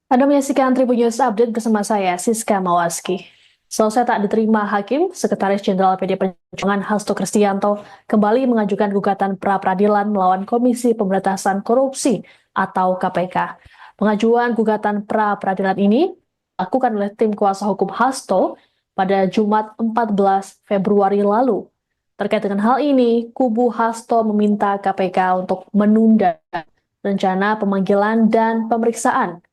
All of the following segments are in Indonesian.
Anda menyaksikan Tribun News Update bersama saya, Siska Mawaski. Selesai tak diterima hakim, Sekretaris Jenderal PD Perjuangan Hasto Kristianto kembali mengajukan gugatan pra-peradilan melawan Komisi Pemberantasan Korupsi atau KPK. Pengajuan gugatan pra-peradilan ini dilakukan oleh tim kuasa hukum Hasto pada Jumat 14 Februari lalu. Terkait dengan hal ini, kubu Hasto meminta KPK untuk menunda rencana pemanggilan dan pemeriksaan.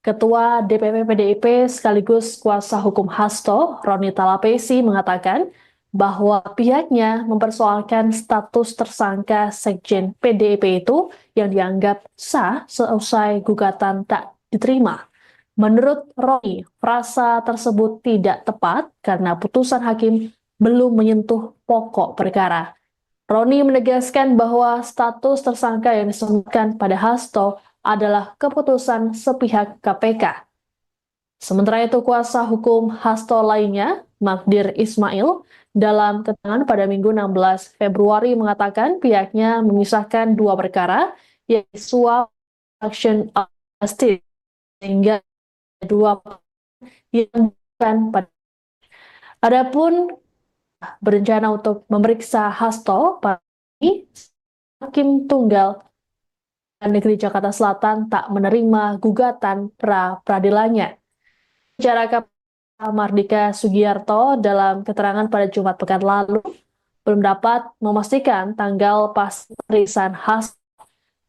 Ketua DPP PDIP sekaligus kuasa hukum Hasto, Roni Talapesi, mengatakan bahwa pihaknya mempersoalkan status tersangka Sekjen PDIP itu yang dianggap sah seusai gugatan tak diterima. Menurut Roni, frasa tersebut tidak tepat karena putusan hakim belum menyentuh pokok perkara. Roni menegaskan bahwa status tersangka yang disebutkan pada Hasto adalah keputusan sepihak KPK. Sementara itu, kuasa hukum Hasto lainnya, Magdir Ismail, dalam keterangan pada Minggu 16 Februari mengatakan pihaknya memisahkan dua perkara, yaitu suap action justice, sehingga dua yang bukan pada. Adapun berencana untuk memeriksa Hasto, Hakim Tunggal Negeri Jakarta Selatan tak menerima gugatan pra-peradilannya. Bicara KPK Mardika Sugiarto dalam keterangan pada Jumat pekan lalu belum dapat memastikan tanggal pasti pemeriksaan Hasto.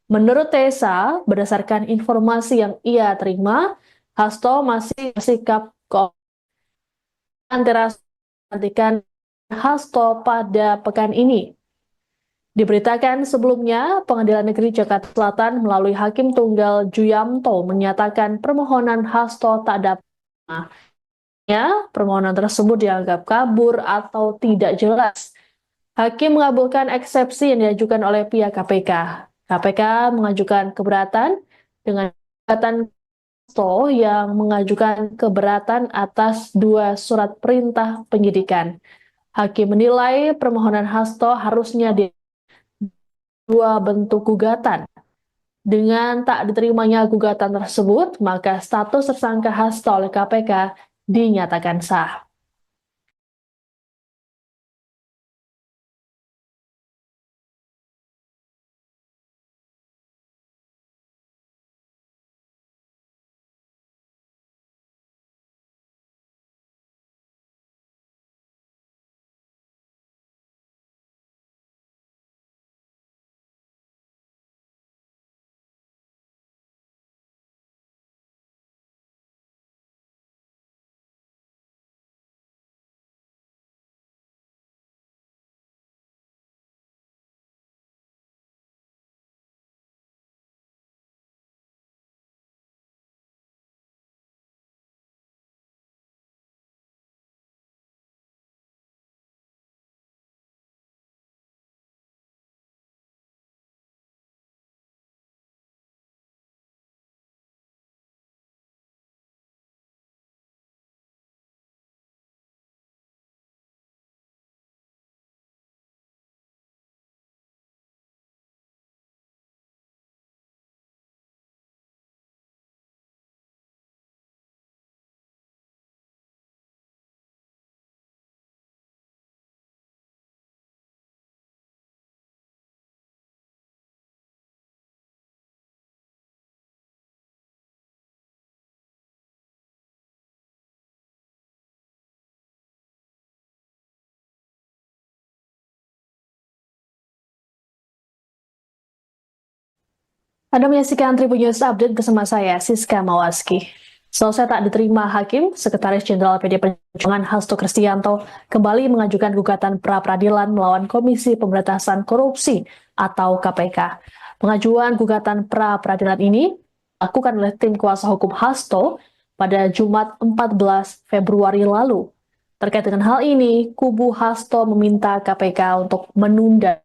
Menurut Tessa, berdasarkan informasi yang ia terima, Hasto masih bersikap antara nantikan Hasto pada pekan ini. Diberitakan sebelumnya, Pengadilan Negeri Jakarta Selatan melalui Hakim Tunggal Juyamto menyatakan permohonan Hasto tak dapat. Permohonan tersebut dianggap kabur atau tidak jelas. Hakim mengabulkan eksepsi yang diajukan oleh pihak KPK. KPK mengajukan keberatan dengan gugatan Hasto yang mengajukan keberatan atas dua surat perintah penyidikan. Hakim menilai permohonan Hasto harusnya dua bentuk gugatan. Dengan tak diterimanya gugatan tersebut, maka status tersangka Hasto oleh KPK dinyatakan sah. Anda menyaksikan Tribun News Update bersama saya, Siska Mawaski. Selesai tak diterima hakim, Sekretaris Jenderal PD Perjuangan Hasto Kristianto kembali mengajukan gugatan pra-peradilan melawan Komisi Pemberantasan Korupsi atau KPK. Pengajuan gugatan pra-peradilan ini dilakukan oleh tim kuasa hukum Hasto pada Jumat 14 Februari lalu. Terkait dengan hal ini, kubu Hasto meminta KPK untuk menunda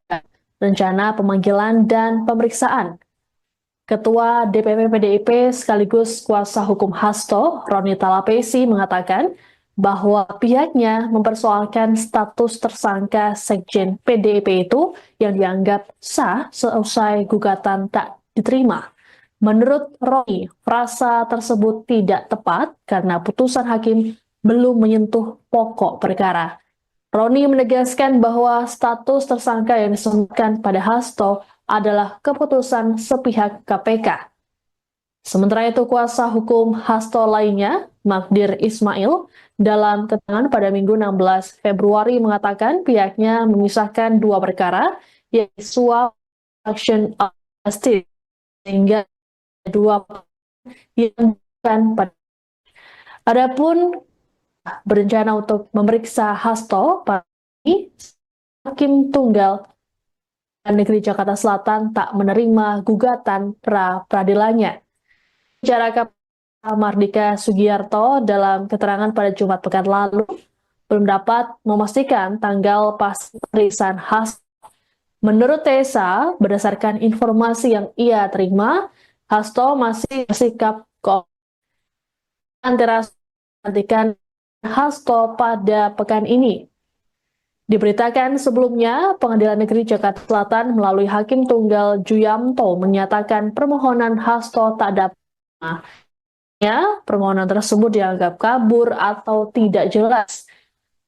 rencana pemanggilan dan pemeriksaan. Ketua DPP PDIP sekaligus kuasa hukum Hasto, Roni Talapesi, mengatakan bahwa pihaknya mempersoalkan status tersangka Sekjen PDIP itu yang dianggap sah seusai gugatan tak diterima. Menurut Roni, frasa tersebut tidak tepat karena putusan hakim belum menyentuh pokok perkara. Roni menegaskan bahwa status tersangka yang disebutkan pada Hasto adalah keputusan sepihak KPK. Sementara itu, kuasa hukum Hasto lainnya, Magdir Ismail, dalam keterangan pada Minggu 16 Februari mengatakan pihaknya memisahkan dua perkara, yaitu suap action justice, sehingga dua yang bukan pada. Adapun berencana untuk memeriksa Hasto, Hakim Tunggal Negeri Jakarta Selatan tak menerima gugatan pra-peradilannya. Bicara KPK Mardika Sugiarto dalam keterangan pada Jumat pekan lalu belum dapat memastikan tanggal pasti pemeriksaan Hasto. Menurut Tessa, berdasarkan informasi yang ia terima, Hasto masih bersikap antara nantikan Hasto pada pekan ini. Diberitakan sebelumnya, Pengadilan Negeri Jakarta Selatan melalui Hakim Tunggal Juyamto menyatakan permohonan Hasto tak dapat. Permohonan tersebut dianggap kabur atau tidak jelas.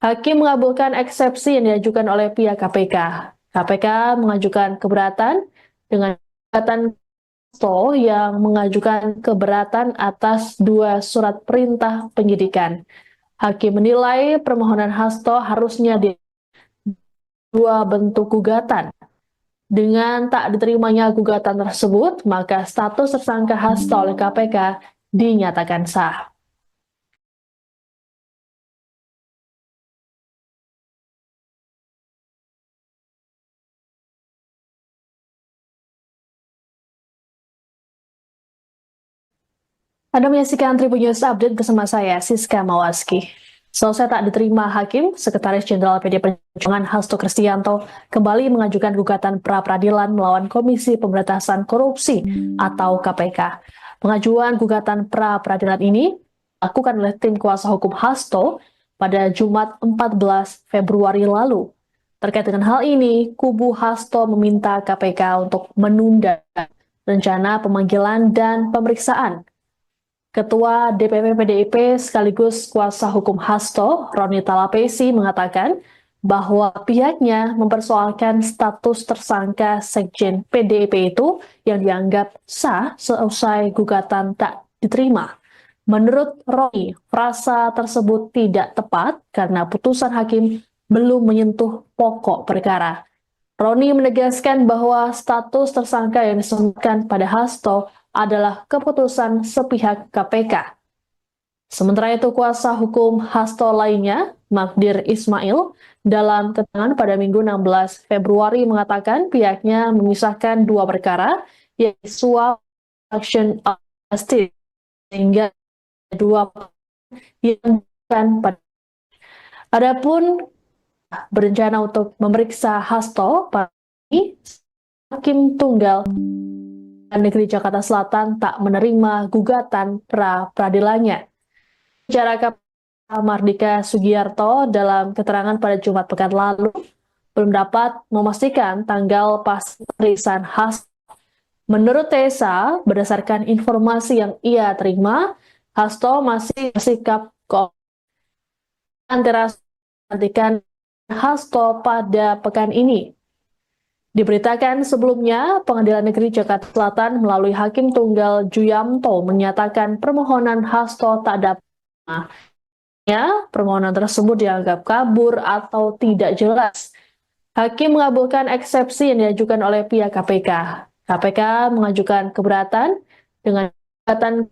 Hakim mengabulkan eksepsi yang diajukan oleh pihak KPK. KPK mengajukan keberatan dengan gugatan Hasto yang mengajukan keberatan atas dua surat perintah penyidikan. Hakim menilai permohonan Hasto harusnya dua bentuk gugatan. Dengan tak diterimanya gugatan tersebut, maka status tersangka Hasto oleh KPK dinyatakan sah. Anda menyaksikan Tribun News Update bersama saya, Siska Mawaski. Selesai tak diterima hakim, Sekretaris Jenderal PD Perjuangan Hasto Kristianto kembali mengajukan gugatan pra-peradilan melawan Komisi Pemberantasan Korupsi atau KPK. Pengajuan gugatan pra-peradilan ini dilakukan oleh tim kuasa hukum Hasto pada Jumat 14 Februari lalu. Terkait dengan hal ini, kubu Hasto meminta KPK untuk menunda rencana pemanggilan dan pemeriksaan. Ketua DPP PDIP sekaligus kuasa hukum Hasto, Roni Talapesi, mengatakan bahwa pihaknya mempersoalkan status tersangka Sekjen PDIP itu yang dianggap sah seusai gugatan tak diterima. Menurut Roni, frasa tersebut tidak tepat karena putusan hakim belum menyentuh pokok perkara. Roni menegaskan bahwa status tersangka yang disebutkan pada Hasto adalah keputusan sepihak KPK. Sementara itu, kuasa hukum Hasto lainnya, Magdir Ismail, dalam keterangan pada Minggu 16 Februari mengatakan pihaknya memisahkan dua perkara, yaitu suap action justice, sehingga dua yang bukan pada. Adapun berencana untuk memeriksa Hasto, Hakim Tunggal Negeri Jakarta Selatan tak menerima gugatan pra-peradilannya. Bicara KPK Mardika Sugiarto dalam keterangan pada Jumat pekan lalu belum dapat memastikan tanggal pasti pemeriksaan Hasto. Menurut Tessa, berdasarkan informasi yang ia terima, Hasto masih bersikap antara nantikan Hasto pada pekan ini. Diberitakan sebelumnya, Pengadilan Negeri Jakarta Selatan melalui Hakim Tunggal Juyamto menyatakan permohonan Hasto tak dapat. Permohonan tersebut dianggap kabur atau tidak jelas. Hakim mengabulkan eksepsi yang diajukan oleh pihak KPK. KPK mengajukan keberatan dengan gugatan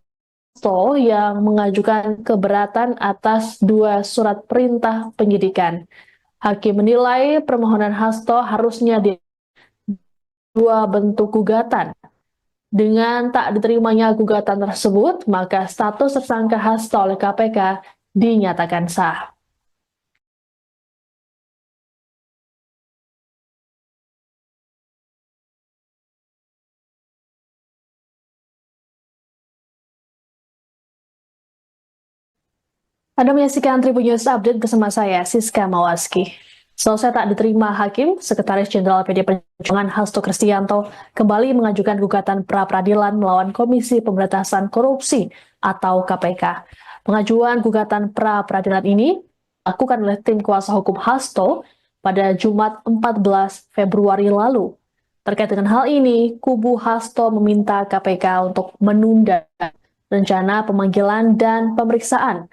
Hasto yang mengajukan keberatan atas dua surat perintah penyidikan. Hakim menilai permohonan Hasto harusnya dua bentuk gugatan. Dengan tak diterimanya gugatan tersebut, maka status tersangka Hasto oleh KPK dinyatakan sah. Anda menyaksikan Tribun News Update bersama saya, Siska Mawaski. Selesai tak diterima hakim, Sekretaris Jenderal PD Perjuangan Hasto Kristianto kembali mengajukan gugatan pra-peradilan melawan Komisi Pemberantasan Korupsi atau KPK. Pengajuan gugatan pra-peradilan ini dilakukan oleh tim kuasa hukum Hasto pada Jumat 14 Februari lalu. Terkait dengan hal ini, kubu Hasto meminta KPK untuk menunda rencana pemanggilan dan pemeriksaan.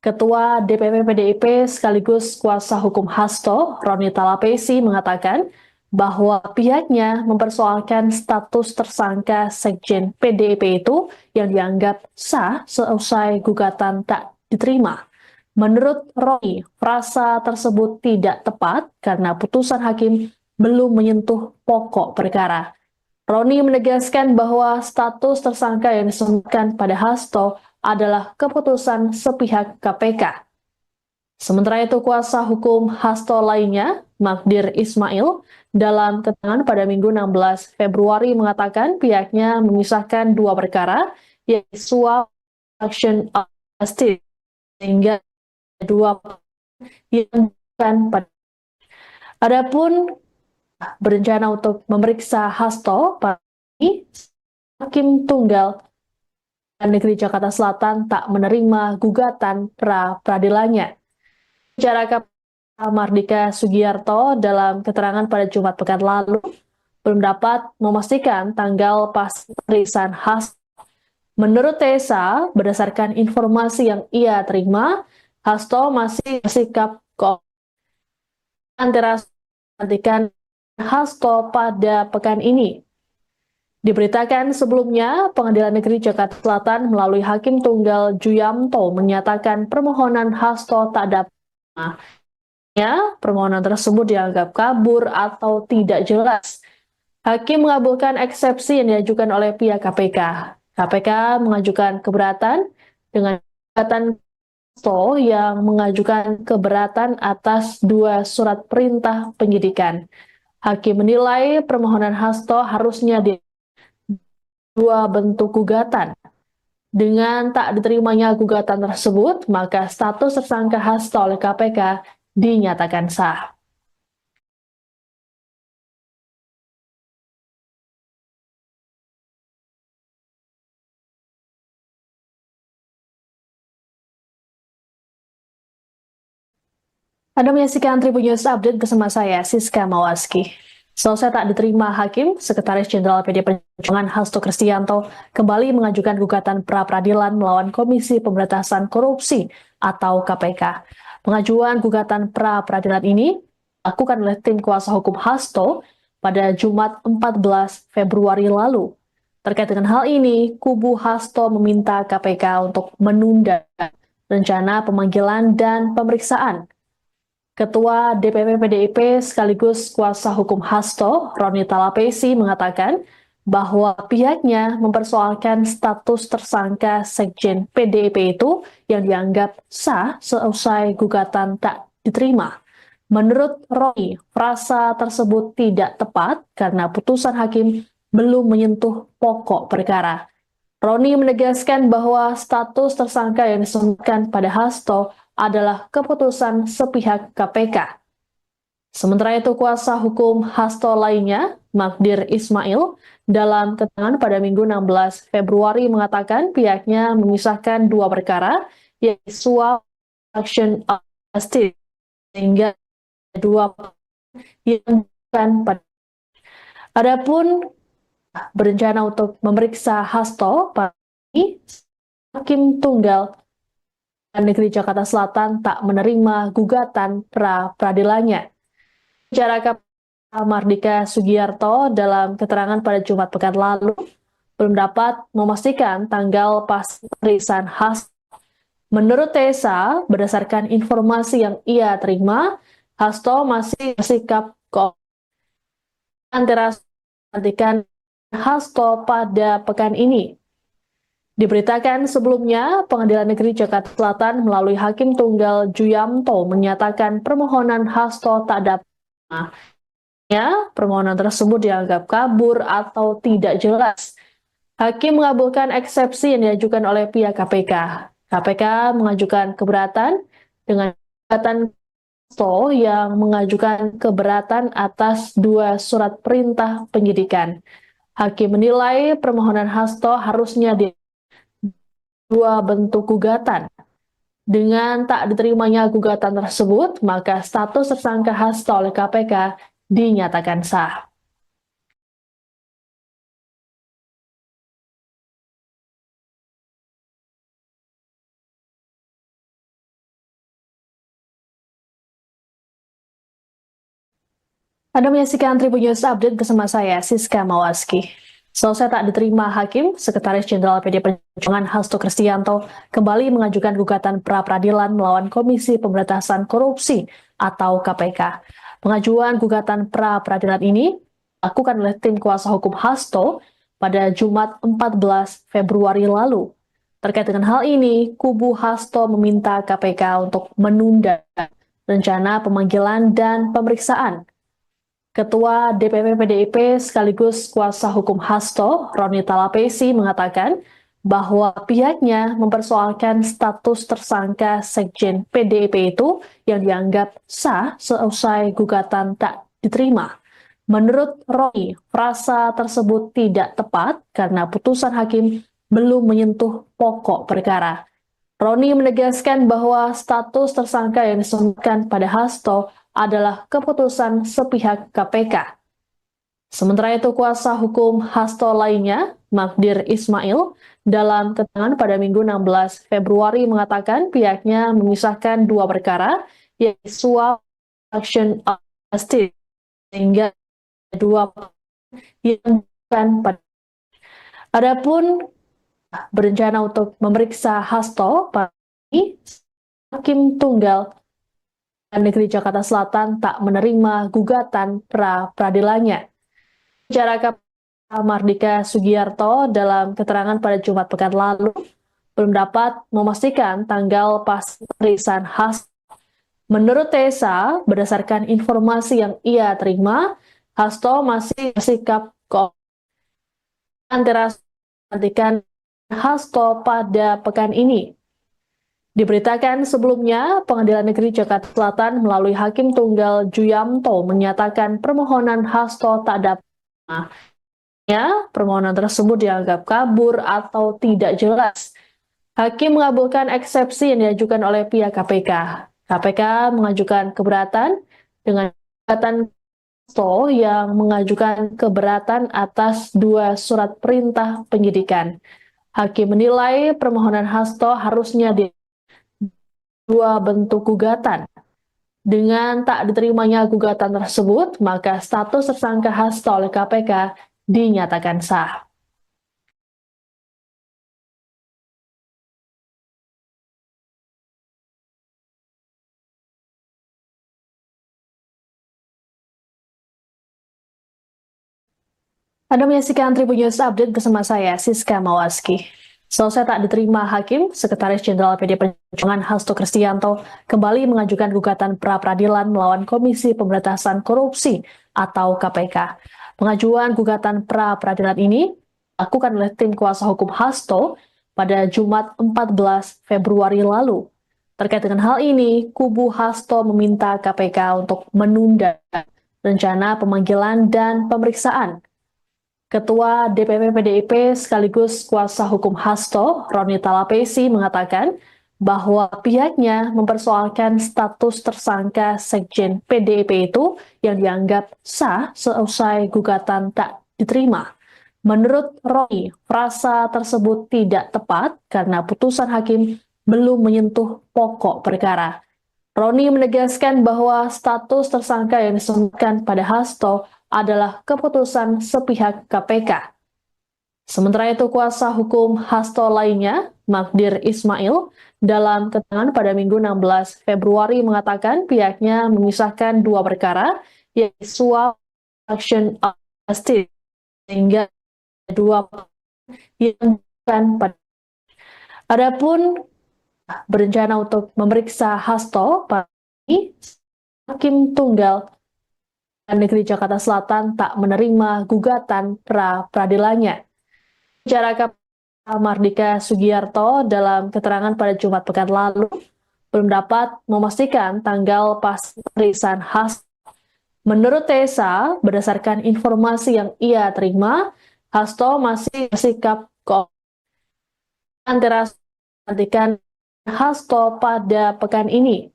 Ketua DPP PDIP sekaligus kuasa hukum Hasto, Roni Talapesi, mengatakan bahwa pihaknya mempersoalkan status tersangka Sekjen PDIP itu yang dianggap sah seusai gugatan tak diterima. Menurut Roni, frasa tersebut tidak tepat karena putusan hakim belum menyentuh pokok perkara. Roni menegaskan bahwa status tersangka yang disebutkan pada Hasto adalah keputusan sepihak KPK. Sementara itu, kuasa hukum Hasto lainnya, Magdir Ismail, dalam keterangan pada Minggu 16 Februari mengatakan pihaknya memisahkan dua perkara, yaitu suap action justice, sehingga dua yang bukan pada. Adapun berencana untuk memeriksa Hasto pada ini, Hakim Tunggal Negeri Jakarta Selatan tak menerima gugatan pra-peradilannya. Bicara KPK Mardika Sugiarto dalam keterangan pada Jumat pekan lalu belum dapat memastikan tanggal pasti pemeriksaan Hasto. Menurut Tessa, berdasarkan informasi yang ia terima, Hasto masih bersikap antara nantikan Hasto pada pekan ini. Diberitakan sebelumnya, Pengadilan Negeri Jakarta Selatan melalui Hakim Tunggal Juyamto menyatakan permohonan Hasto tak dapat. Permohonan tersebut dianggap kabur atau tidak jelas. Hakim mengabulkan eksepsi yang diajukan oleh pihak KPK. KPK mengajukan keberatan dengan gugatan Hasto yang mengajukan keberatan atas dua surat perintah penyidikan. Hakim menilai permohonan Hasto harusnya dua bentuk gugatan. Dengan tak diterimanya gugatan tersebut, maka status tersangka Hasto oleh KPK dinyatakan sah. Anda menyaksikan Tribun News Update bersama saya, Siska Mawaski. Selesai tak diterima hakim, Sekretaris Jenderal PD Perjuangan Hasto Kristianto kembali mengajukan gugatan pra-peradilan melawan Komisi Pemberantasan Korupsi atau KPK. Pengajuan gugatan pra-peradilan ini dilakukan oleh tim kuasa hukum Hasto pada Jumat 14 Februari lalu. Terkait dengan hal ini, kubu Hasto meminta KPK untuk menunda rencana pemanggilan dan pemeriksaan. Ketua DPP PDIP sekaligus kuasa hukum Hasto, Roni Talapesi, mengatakan bahwa pihaknya mempersoalkan status tersangka Sekjen PDIP itu yang dianggap sah seusai gugatan tak diterima. Menurut Roni, frasa tersebut tidak tepat karena putusan hakim belum menyentuh pokok perkara. Roni menegaskan bahwa status tersangka yang disebutkan pada Hasto adalah keputusan sepihak KPK. Sementara itu, kuasa hukum Hasto lainnya, Magdir Ismail, dalam keterangan pada Minggu 16 Februari mengatakan pihaknya memisahkan dua perkara, yaitu suap action justice, sehingga dua yang bukan pada. Adapun berencana untuk memeriksa Hasto pada ini, Hakim Tunggal Negeri Jakarta Selatan tak menerima gugatan pra-peradilannya. Bicara KPK Mardika Sugiarto dalam keterangan pada Jumat pekan lalu belum dapat memastikan tanggal pasti pemeriksaan Hasto. Menurut Tessa, berdasarkan informasi yang ia terima, Hasto masih bersikap antara nantikan Hasto pada pekan ini. Diberitakan sebelumnya, Pengadilan Negeri Jakarta Selatan melalui Hakim Tunggal Juyamto menyatakan permohonan Hasto tak dapat. Permohonan tersebut dianggap kabur atau tidak jelas. Hakim mengabulkan eksepsi yang diajukan oleh pihak KPK. KPK mengajukan keberatan dengan gugatan Hasto yang mengajukan keberatan atas 2 surat perintah penyidikan. Hakim menilai permohonan Hasto harusnya di 2 bentuk gugatan. Dengan tak diterimanya gugatan tersebut, maka status tersangka Hasto oleh KPK dinyatakan sah. Anda menyaksikan Tribun News Update bersama saya, Siska Mawaski. Selesai tak diterima hakim, Sekretaris Jenderal PD Perjuangan Hasto Kristianto kembali mengajukan gugatan pra-peradilan melawan Komisi Pemberantasan Korupsi atau KPK. Pengajuan gugatan pra-peradilan ini dilakukan oleh tim kuasa hukum Hasto pada Jumat 14 Februari lalu. Terkait dengan hal ini, kubu Hasto meminta KPK untuk menunda rencana pemanggilan dan pemeriksaan. Ketua DPP PDIP sekaligus kuasa hukum Hasto, Roni Talapesi, mengatakan bahwa pihaknya mempersoalkan status tersangka Sekjen PDIP itu yang dianggap sah seusai gugatan tak diterima. Menurut Roni, frasa tersebut tidak tepat karena putusan hakim belum menyentuh pokok perkara. Roni menegaskan bahwa status tersangka yang disebutkan pada Hasto adalah keputusan sepihak KPK. Sementara itu, kuasa hukum Hasto lainnya, Magdir Ismail, dalam keterangan pada Minggu 16 Februari mengatakan pihaknya memisahkan 2 perkara, yaitu suap action justice, sehingga 2 yang bukan pada. Adapun berencana untuk memeriksa Hasto pada Hakim Tunggal Negeri Jakarta Selatan tak menerima gugatan pra-peradilannya. Bicara KPK Mardika Sugiarto dalam keterangan pada Jumat pekan lalu belum dapat memastikan tanggal pasti pemeriksaan Hasto. Menurut Tessa, berdasarkan informasi yang ia terima, Hasto masih bersikap antara nantikan Hasto pada pekan ini. Diberitakan sebelumnya, Pengadilan Negeri Jakarta Selatan melalui Hakim Tunggal Juyamto menyatakan permohonan Hasto tak dapat. Permohonan tersebut dianggap kabur atau tidak jelas. Hakim mengabulkan eksepsi yang diajukan oleh pihak KPK. KPK mengajukan keberatan dengan gugatan Hasto yang mengajukan keberatan atas 2 surat perintah penyidikan. Hakim menilai permohonan Hasto harusnya di 2 bentuk gugatan. Dengan tak diterimanya gugatan tersebut, maka status tersangka Hasto oleh KPK dinyatakan sah. Anda menyaksikan Tribun News Update bersama saya, Siska Mawaski. Selesai tak diterima hakim, Sekretaris Jenderal PD Perjuangan Hasto Kristianto kembali mengajukan gugatan pra-peradilan melawan Komisi Pemberantasan Korupsi atau KPK. Pengajuan gugatan pra-peradilan ini dilakukan oleh tim kuasa hukum Hasto pada Jumat 14 Februari lalu. Terkait dengan hal ini, kubu Hasto meminta KPK untuk menunda rencana pemanggilan dan pemeriksaan. Ketua DPP PDIP sekaligus kuasa hukum Hasto, Roni Talapesi, mengatakan bahwa pihaknya mempersoalkan status tersangka Sekjen PDIP itu yang dianggap sah seusai gugatan tak diterima. Menurut Roni, frasa tersebut tidak tepat karena putusan hakim belum menyentuh pokok perkara. Roni menegaskan bahwa status tersangka yang disebutkan pada Hasto adalah keputusan sepihak KPK. Sementara itu, kuasa hukum Hasto lainnya, Magdir Ismail, dalam keterangan pada Minggu 16 Februari mengatakan pihaknya memisahkan 2 perkara, yaitu suap action justice, sehingga 2 yang bukan pada. Adapun berencana untuk memeriksa Hasto pada Hakim Tunggal Negeri Jakarta Selatan tak menerima gugatan pra-peradilannya. Bicara KPK Mardika Sugiarto dalam keterangan pada Jumat pekan lalu belum dapat memastikan tanggal pasti pemeriksaan Hasto. Menurut Tessa, berdasarkan informasi yang ia terima, Hasto masih bersikap antara nantikan Hasto pada pekan ini.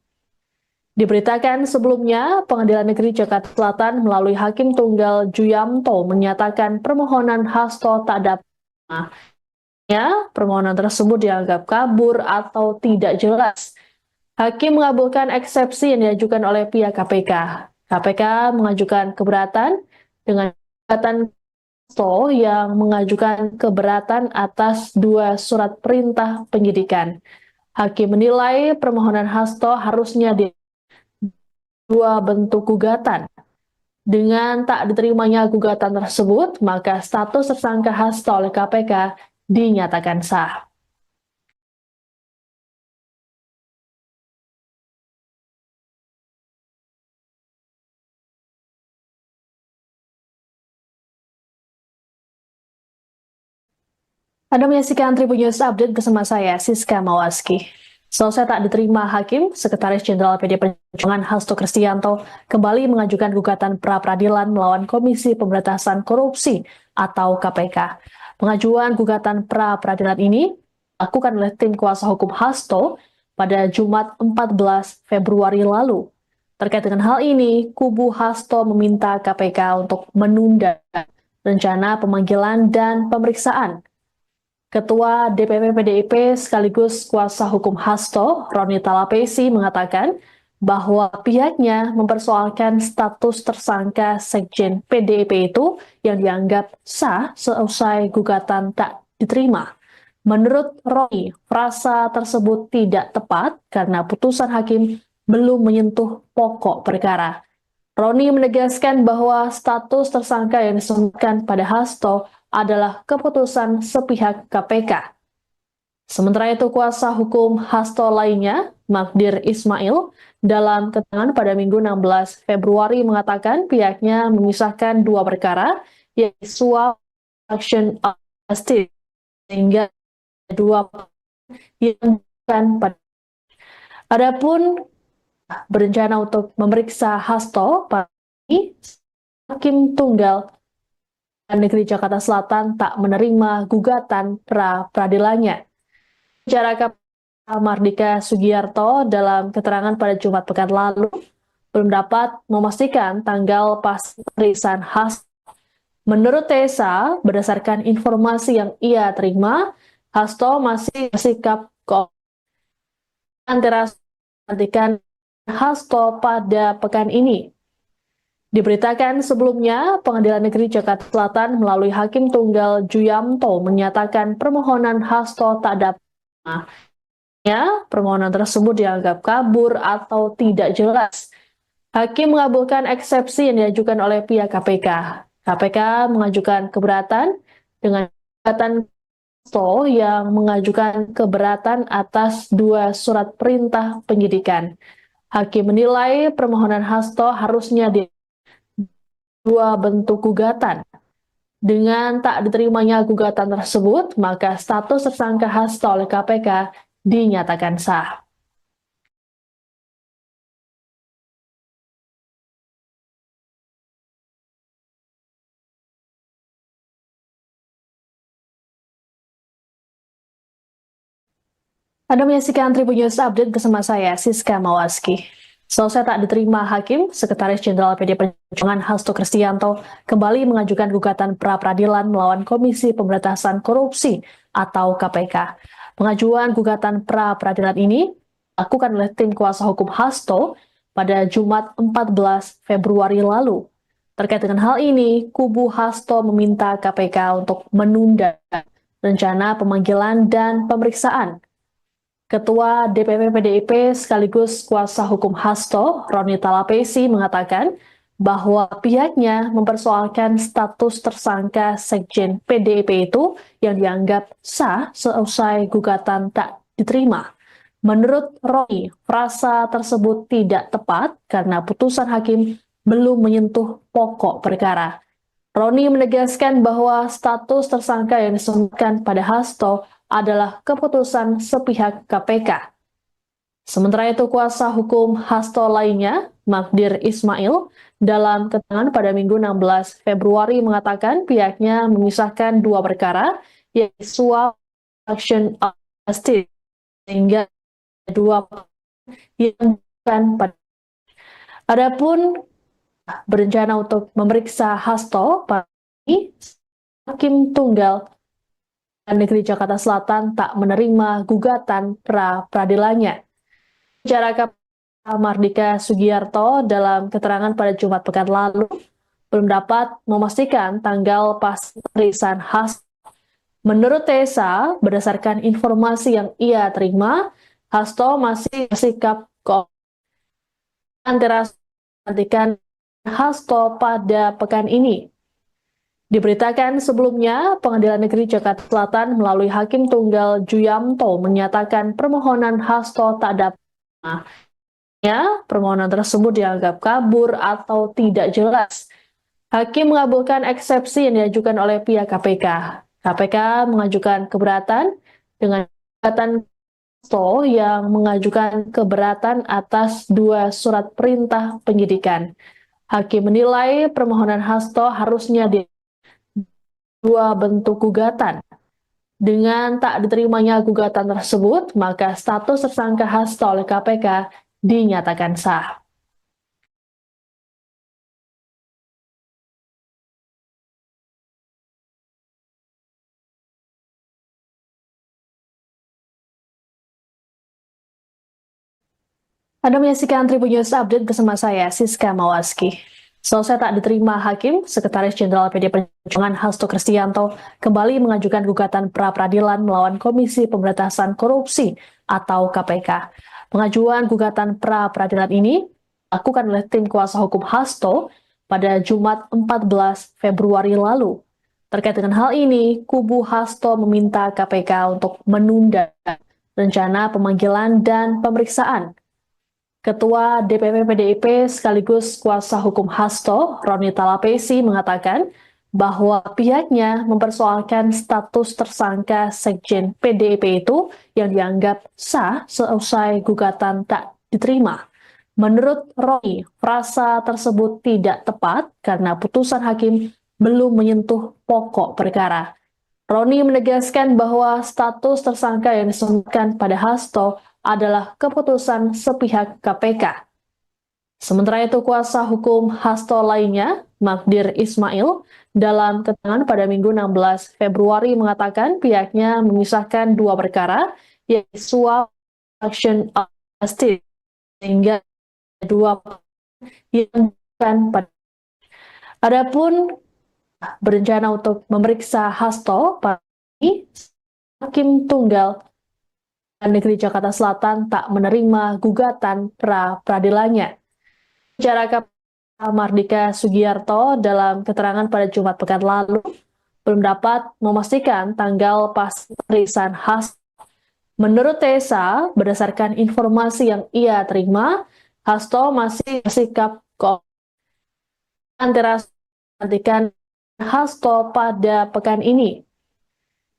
Diberitakan sebelumnya, Pengadilan Negeri Jakarta Selatan melalui Hakim Tunggal Juyamto menyatakan permohonan Hasto tak dapat. Permohonan tersebut dianggap kabur atau tidak jelas. Hakim mengabulkan eksepsi yang diajukan oleh pihak KPK. KPK mengajukan keberatan dengan gugatan Hasto yang mengajukan keberatan atas 2 surat perintah penyidikan. Hakim menilai permohonan Hasto harusnya 2 bentuk gugatan. Dengan tak diterimanya gugatan tersebut, maka status tersangka Hasto oleh KPK dinyatakan sah. Anda menyaksikan Tribun News Update bersama saya, Siska Mawaski. Selesai tak diterima Hakim, Sekretaris Jenderal PD Perjuangan Hasto Kristianto kembali mengajukan gugatan pra-peradilan melawan Komisi Pemberantasan Korupsi atau KPK. Pengajuan gugatan pra-peradilan ini dilakukan oleh tim kuasa hukum Hasto pada Jumat 14 Februari lalu. Terkait dengan hal ini, kubu Hasto meminta KPK untuk menunda rencana pemanggilan dan pemeriksaan. Ketua DPP PDIP sekaligus kuasa hukum Hasto, Roni Talapesi, mengatakan bahwa pihaknya mempersoalkan status tersangka Sekjen PDIP itu yang dianggap sah seusai gugatan tak diterima. Menurut Roni, frasa tersebut tidak tepat karena putusan hakim belum menyentuh pokok perkara. Roni menegaskan bahwa status tersangka yang disebutkan pada Hasto adalah keputusan sepihak KPK. Sementara itu, kuasa hukum Hasto lainnya, Magdir Ismail, dalam keterangan pada Minggu 16 Februari mengatakan pihaknya memisahkan 2 perkara, yaitu suap action of justice, sehingga 2 yang bukan pada. Adapun berencana untuk memeriksa Hasto pada Hakim Tunggal Negeri Jakarta Selatan tak menerima gugatan pra-peradilannya. Bicara KPK Mardika Sugiarto dalam keterangan pada Jumat pekan lalu belum dapat memastikan tanggal pasti pemeriksaan Hasto. Menurut Tessa, berdasarkan informasi yang ia terima, Hasto masih bersikap antara nantikan Hasto pada pekan ini. Diberitakan sebelumnya, Pengadilan Negeri Jakarta Selatan melalui Hakim Tunggal Juyamto menyatakan permohonan Hasto tak dapat. Permohonan tersebut dianggap kabur atau tidak jelas. Hakim mengabulkan eksepsi yang diajukan oleh pihak KPK. KPK mengajukan keberatan dengan gugatan Hasto yang mengajukan keberatan atas 2 surat perintah penyidikan. Hakim menilai permohonan Hasto harusnya 2 bentuk gugatan. Dengan tak diterimanya gugatan tersebut, maka status tersangka Hasto oleh KPK dinyatakan sah. Anda menyaksikan Tribun News Update bersama saya, Siska Mawaski. Selesai tak diterima Hakim, Sekretaris Jenderal PD Perjuangan Hasto Kristianto kembali mengajukan gugatan pra-peradilan melawan Komisi Pemberantasan Korupsi atau KPK. Pengajuan gugatan pra-peradilan ini dilakukan oleh tim kuasa hukum Hasto pada Jumat 14 Februari lalu. Terkait dengan hal ini, kubu Hasto meminta KPK untuk menunda rencana pemanggilan dan pemeriksaan. Ketua DPP PDIP sekaligus kuasa hukum Hasto, Roni Talapesi, mengatakan bahwa pihaknya mempersoalkan status tersangka Sekjen PDIP itu yang dianggap sah seusai gugatan tak diterima. Menurut Roni, frasa tersebut tidak tepat karena putusan hakim belum menyentuh pokok perkara. Roni menegaskan bahwa status tersangka yang disebutkan pada Hasto adalah keputusan sepihak KPK. Sementara itu, kuasa hukum Hasto lainnya, Magdir Ismail, dalam keterangan pada Minggu 16 Februari mengatakan pihaknya memisahkan dua perkara, yaitu suap action of justice, sehingga dua yang bukan pada. Adapun berencana untuk memeriksa Hasto pada Hakim Tunggal Negeri Jakarta Selatan tak menerima gugatan pra-peradilannya. Bicara KPK Mardika Sugiarto dalam keterangan pada Jumat pekan lalu belum dapat memastikan tanggal pasti pemeriksaan Hasto. Menurut Tessa, berdasarkan informasi yang ia terima, Hasto masih bersikap antara nantikan Hasto pada pekan ini. Diberitakan sebelumnya, Pengadilan Negeri Jakarta Selatan melalui Hakim Tunggal Juyamto menyatakan permohonan Hasto tak dapat. Permohonan tersebut dianggap kabur atau tidak jelas. Hakim mengabulkan eksepsi yang diajukan oleh pihak KPK. KPK mengajukan keberatan dengan gugatan Hasto yang mengajukan keberatan atas dua surat perintah penyidikan. Hakim menilai permohonan Hasto harusnya di dua bentuk gugatan. Dengan tak diterimanya gugatan tersebut, maka status tersangka Hasto oleh KPK dinyatakan sah. Anda menyaksikan Tribun News Update bersama saya, Siska Mawaski. Selesai tak diterima hakim, Sekretaris Jenderal PD Perjuangan Hasto Kristianto kembali mengajukan gugatan pra-peradilan melawan Komisi Pemberantasan Korupsi atau KPK. Pengajuan gugatan pra-peradilan ini dilakukan oleh tim kuasa hukum Hasto pada Jumat 14 Februari lalu. Terkait dengan hal ini, kubu Hasto meminta KPK untuk menunda rencana pemanggilan dan pemeriksaan. Ketua DPP PDIP sekaligus kuasa hukum Hasto, Roni Talapesi, mengatakan bahwa pihaknya mempersoalkan status tersangka Sekjen PDIP itu yang dianggap sah seusai gugatan tak diterima. Menurut Roni, frasa tersebut tidak tepat karena putusan hakim belum menyentuh pokok perkara. Roni menegaskan bahwa status tersangka yang disampaikan pada Hasto adalah keputusan sepihak KPK. Sementara itu, kuasa hukum Hasto lainnya, Magdir Ismail, dalam keterangan pada Minggu 16 Februari mengatakan pihaknya memisahkan dua perkara, yaitu suap action of justice, sehingga dua yang bukan pada. Adapun berencana untuk memeriksa Hasto pada Hakim Tunggal Negeri Jakarta Selatan tak menerima gugatan pra-peradilannya. Bicara KPK Mardika Sugiarto dalam keterangan pada Jumat pekan lalu belum dapat memastikan tanggal pasti pemeriksaan Hasto. Menurut Tessa, berdasarkan informasi yang ia terima, Hasto masih bersikap antara nantikan Hasto pada pekan ini.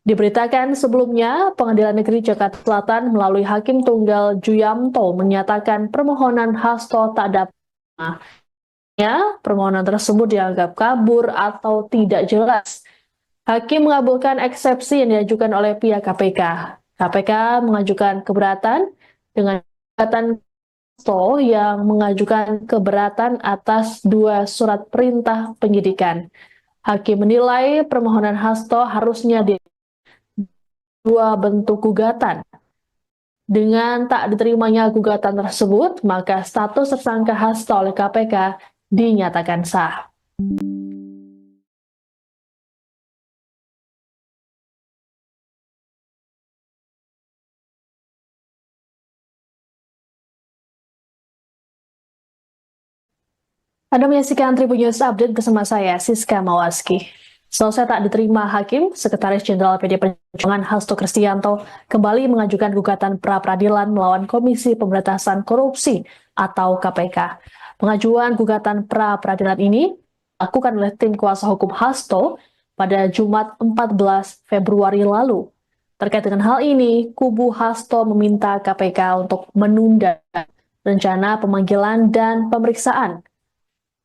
Diberitakan sebelumnya, Pengadilan Negeri Jakarta Selatan melalui Hakim Tunggal Juyamto menyatakan permohonan Hasto tak dapat. Permohonan tersebut dianggap kabur atau tidak jelas. Hakim mengabulkan eksepsi yang diajukan oleh pihak KPK. KPK mengajukan keberatan dengan gugatan Hasto yang mengajukan keberatan atas dua surat perintah penyidikan. Hakim menilai permohonan Hasto harusnya di dua bentuk gugatan. Dengan tak diterimanya gugatan tersebut, maka status tersangka Hasto oleh KPK dinyatakan sah. Anda menyaksikan Tribun News Update bersama saya, Siska Mawaski. Selesai tak diterima hakim, Sekretaris Jenderal PD Perjuangan Hasto Kristianto kembali mengajukan gugatan pra-peradilan melawan Komisi Pemberantasan Korupsi atau KPK. Pengajuan gugatan pra-peradilan ini dilakukan oleh tim kuasa hukum Hasto pada Jumat 14 Februari lalu. Terkait dengan hal ini, kubu Hasto meminta KPK untuk menunda rencana pemanggilan dan pemeriksaan.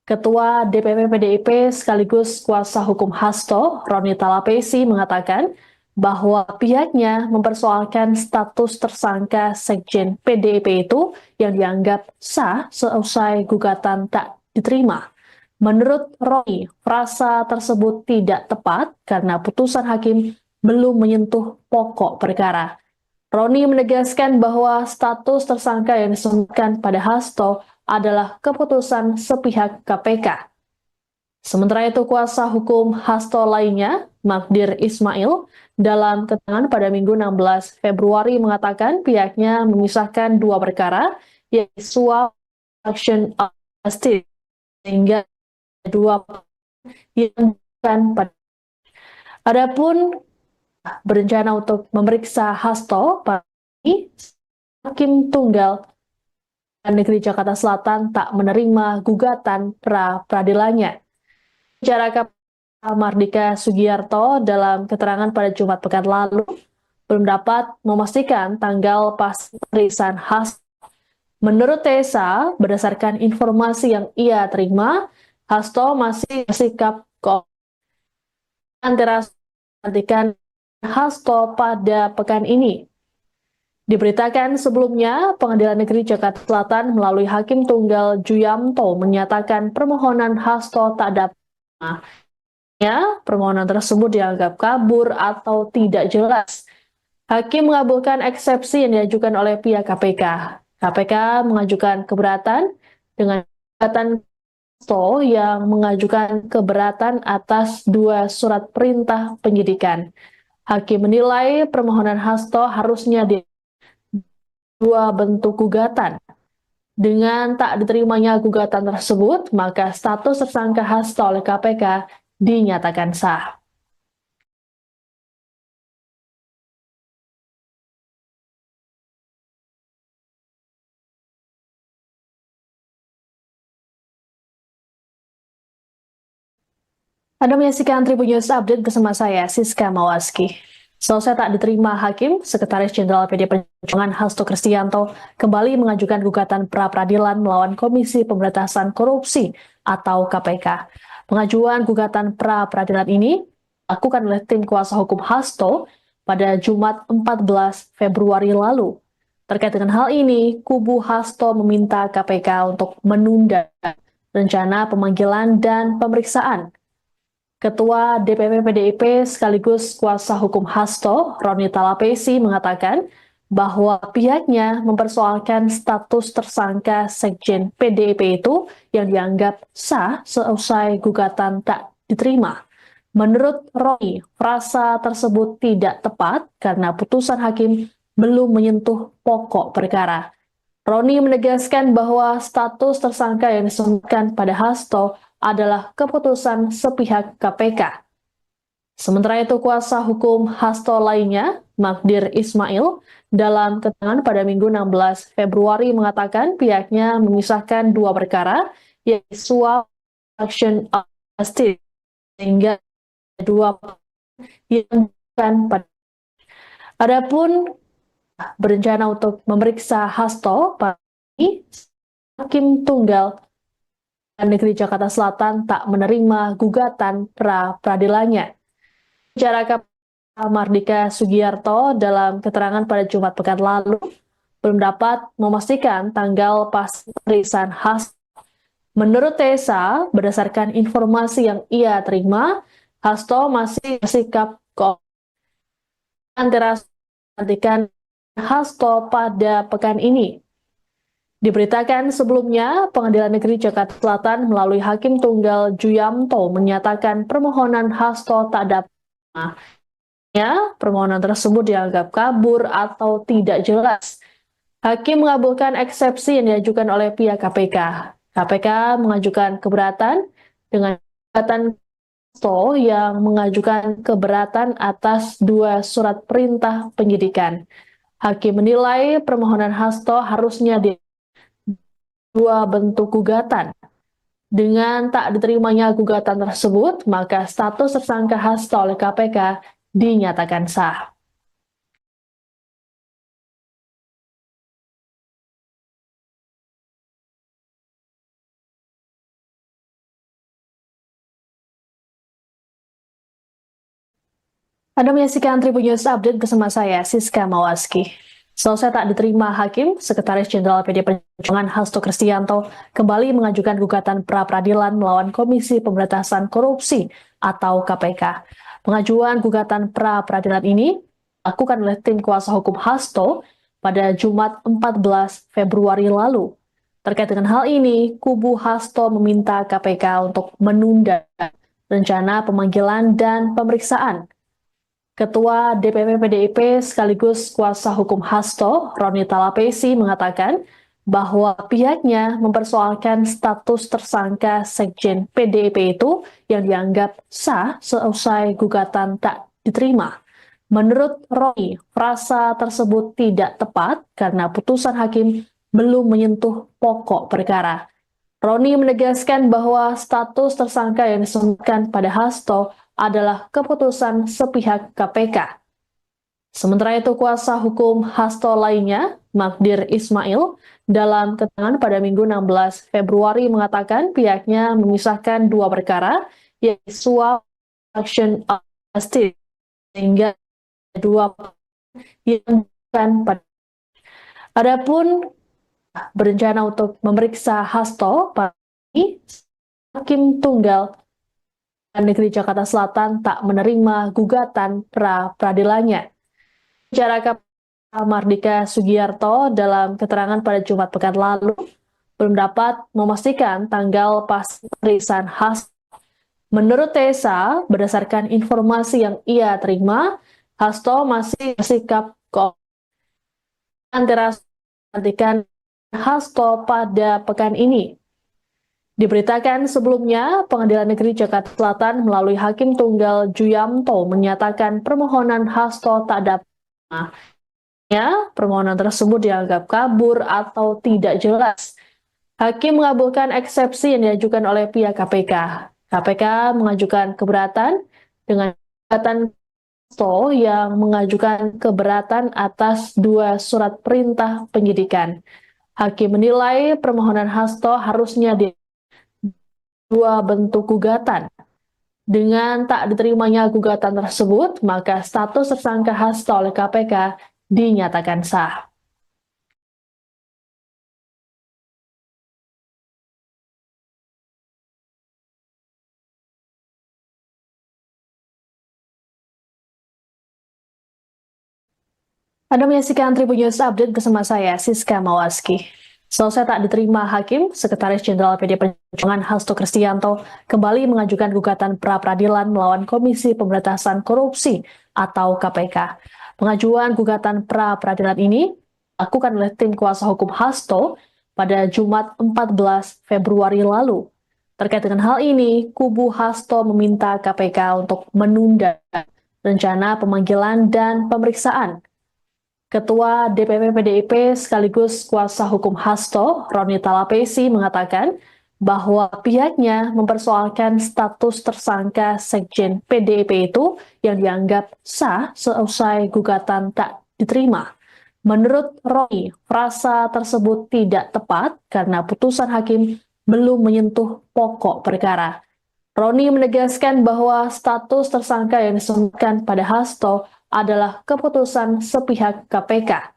Ketua DPP PDIP sekaligus kuasa hukum Hasto, Roni Talapesi, mengatakan bahwa pihaknya mempersoalkan status tersangka Sekjen PDIP itu yang dianggap sah seusai gugatan tak diterima. Menurut Roni, frasa tersebut tidak tepat karena putusan hakim belum menyentuh pokok perkara. Roni menegaskan bahwa status tersangka yang disebutkan pada Hasto adalah keputusan sepihak KPK. Sementara itu, kuasa hukum Hasto lainnya, Magdir Ismail, dalam keterangan pada Minggu 16 Februari mengatakan pihaknya memisahkan dua perkara, yaitu suap action of justice, sehingga dua yang bukan pada. Adapun berencana untuk memeriksa Hasto, Hakim Tunggal Negeri Jakarta Selatan tak menerima gugatan pra-peradilannya. Bicara KPK Mardika Sugiarto dalam keterangan pada Jumat pekan lalu belum dapat memastikan tanggal pasti pemeriksaan Hasto. Menurut Tessa, berdasarkan informasi yang ia terima, Hasto masih bersikap antara nantikan Hasto pada pekan ini. Diberitakan sebelumnya, Pengadilan Negeri Jakarta Selatan melalui Hakim Tunggal Juyamto menyatakan permohonan Hasto tak dapat. Permohonan tersebut dianggap kabur atau tidak jelas. Hakim mengabulkan eksepsi yang diajukan oleh pihak KPK. KPK mengajukan keberatan dengan gugatan Hasto yang mengajukan keberatan atas dua surat perintah penyidikan. Hakim menilai permohonan Hasto harusnya dua bentuk gugatan. Dengan tak diterimanya gugatan tersebut, maka status tersangka Hasto oleh KPK dinyatakan sah. Anda menyaksikan Tribun News Update bersama saya, Siska Mawaski. Selesai tak diterima hakim, Sekretaris Jenderal PD Perjuangan Hasto Kristianto kembali mengajukan gugatan pra-peradilan melawan Komisi Pemberantasan Korupsi atau KPK. Pengajuan gugatan pra-peradilan ini dilakukan oleh tim kuasa hukum Hasto pada Jumat 14 Februari lalu. Terkait dengan hal ini, kubu Hasto meminta KPK untuk menunda rencana pemanggilan dan pemeriksaan. Ketua DPP PDIP sekaligus kuasa hukum Hasto, Roni Talapesi, mengatakan bahwa pihaknya mempersoalkan status tersangka Sekjen PDIP itu yang dianggap sah seusai gugatan tak diterima. Menurut Roni, frasa tersebut tidak tepat karena putusan hakim belum menyentuh pokok perkara. Roni menegaskan bahwa status tersangka yang disebutkan pada Hasto adalah keputusan sepihak KPK. Sementara itu, kuasa hukum Hasto lainnya, Magdir Ismail, dalam keterangan pada Minggu 16 Februari mengatakan pihaknya memisahkan dua perkara, yaitu suap action of justice, sehingga dua yang bukan pada. Adapun berencana untuk memeriksa Hasto, Hakim Tunggal Negeri Jakarta Selatan tak menerima gugatan pra-peradilannya. Bicara KPK Mardika Sugiarto dalam keterangan pada Jumat pekan lalu belum dapat memastikan tanggal pasti pemeriksaan Hasto. Menurut Tessa, berdasarkan informasi yang ia terima, Hasto masih bersikap antara nantikan Hasto pada pekan ini. Diberitakan sebelumnya, Pengadilan Negeri Jakarta Selatan melalui Hakim Tunggal Juyamto menyatakan permohonan Hasto tak dapat. Permohonan tersebut dianggap kabur atau tidak jelas. Hakim mengabulkan eksepsi yang diajukan oleh pihak KPK. KPK mengajukan keberatan dengan gugatan Hasto yang mengajukan keberatan atas dua surat perintah penyidikan. Hakim menilai permohonan Hasto harusnya dua bentuk gugatan. Dengan tak diterimanya gugatan tersebut, maka status tersangka Hasto oleh KPK dinyatakan sah. Anda menyaksikan Tribun News Update bersama saya, Siska Mawaski. Selesai tak diterima hakim, Sekretaris Jenderal PD Perjuangan Hasto Kristianto kembali mengajukan gugatan pra-peradilan melawan Komisi Pemberantasan Korupsi atau KPK. Pengajuan gugatan pra-peradilan ini dilakukan oleh tim kuasa hukum Hasto pada Jumat 14 Februari lalu. Terkait dengan hal ini, kubu Hasto meminta KPK untuk menunda rencana pemanggilan dan pemeriksaan. Ketua DPP PDIP sekaligus kuasa hukum Hasto, Roni Talapesi, mengatakan bahwa pihaknya mempersoalkan status tersangka Sekjen PDIP itu yang dianggap sah seusai gugatan tak diterima. Menurut Roni, frasa tersebut tidak tepat karena putusan hakim belum menyentuh pokok perkara. Roni menegaskan bahwa status tersangka yang disebutkan pada Hasto adalah keputusan sepihak KPK. Sementara itu, kuasa hukum Hasto lainnya, Magdir Ismail, dalam keterangan pada Minggu 16 Februari mengatakan pihaknya memisahkan dua perkara, yaitu suap action justice, sehingga dua yang bukan pada. Adapun berencana untuk memeriksa Hasto, Hakim Tunggal Negeri Jakarta Selatan tak menerima gugatan pra-peradilannya. Bicara KPK Mardika Sugiarto dalam keterangan pada Jumat pekan lalu belum dapat memastikan tanggal pasti pemeriksaan Hasto. Menurut Tessa, berdasarkan informasi yang ia terima, Hasto masih bersikap antara nantikan Hasto pada pekan ini. Diberitakan sebelumnya, Pengadilan Negeri Jakarta Selatan melalui Hakim Tunggal Juyamto menyatakan permohonan Hasto tak dapat. Permohonan tersebut dianggap kabur atau tidak jelas. Hakim mengabulkan eksepsi yang diajukan oleh pihak KPK. KPK mengajukan keberatan dengan gugatan Hasto yang mengajukan keberatan atas dua surat perintah penyidikan. Hakim menilai permohonan Hasto harusnya dua bentuk gugatan. Dengan tak diterimanya gugatan tersebut, maka status tersangka Hasto oleh KPK dinyatakan sah. Anda menyaksikan Tribun News Update bersama saya, Siska Mawaski. Selesai tak diterima hakim, Sekretaris Jenderal PD Perjuangan Hasto Kristianto kembali mengajukan gugatan pra-peradilan melawan Komisi Pemberantasan Korupsi atau KPK. Pengajuan gugatan pra-peradilan ini dilakukan oleh tim kuasa hukum Hasto pada Jumat 14 Februari lalu. Terkait dengan hal ini, kubu Hasto meminta KPK untuk menunda rencana pemanggilan dan pemeriksaan. Ketua DPP PDIP sekaligus kuasa hukum Hasto, Roni Talapesi, mengatakan bahwa pihaknya mempersoalkan status tersangka Sekjen PDIP itu yang dianggap sah seusai gugatan tak diterima. Menurut Roni, frasa tersebut tidak tepat karena putusan hakim belum menyentuh pokok perkara. Roni menegaskan bahwa status tersangka yang disebutkan pada Hasto adalah keputusan sepihak KPK.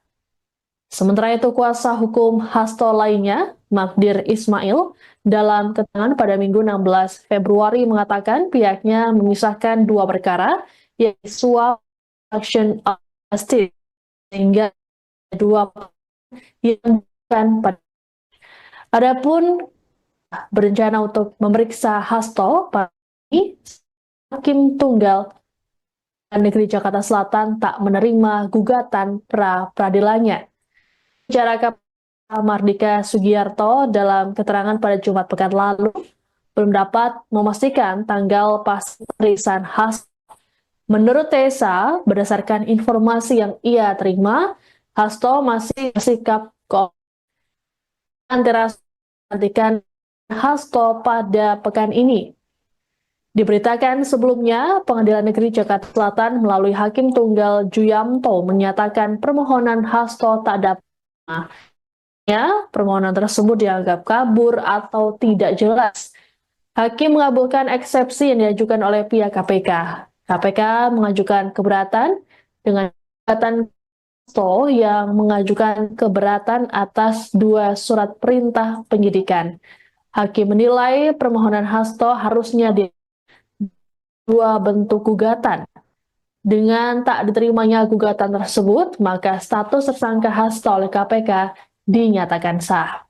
Sementara itu, kuasa hukum Hasto lainnya, Magdir Ismail, dalam keterangan pada Minggu 16 Februari mengatakan pihaknya memisahkan dua perkara, yaitu suap action justice, sehingga dua yang bukan pada. Adapun berencana untuk memeriksa Hasto, Hakim Tunggal Negeri Jakarta Selatan tak menerima gugatan pra-peradilannya. Bicara KPK Mardika Sugiarto dalam keterangan pada Jumat pekan lalu belum dapat memastikan tanggal pasti pemeriksaan Hasto. Menurut Tessa, berdasarkan informasi yang ia terima, Hasto masih bersikap antara nantikan Hasto pada pekan ini. Diberitakan sebelumnya, Pengadilan Negeri Jakarta Selatan melalui Hakim Tunggal Juyamto menyatakan permohonan Hasto tak dapat. Permohonan tersebut dianggap kabur atau tidak jelas. Hakim mengabulkan eksepsi yang diajukan oleh pihak KPK. KPK mengajukan keberatan dengan gugatan Hasto yang mengajukan keberatan atas 2 surat perintah penyidikan. Hakim menilai permohonan Hasto harusnya di 2 bentuk gugatan. Dengan tak diterimanya gugatan tersebut, maka status tersangka Hasto oleh KPK dinyatakan sah.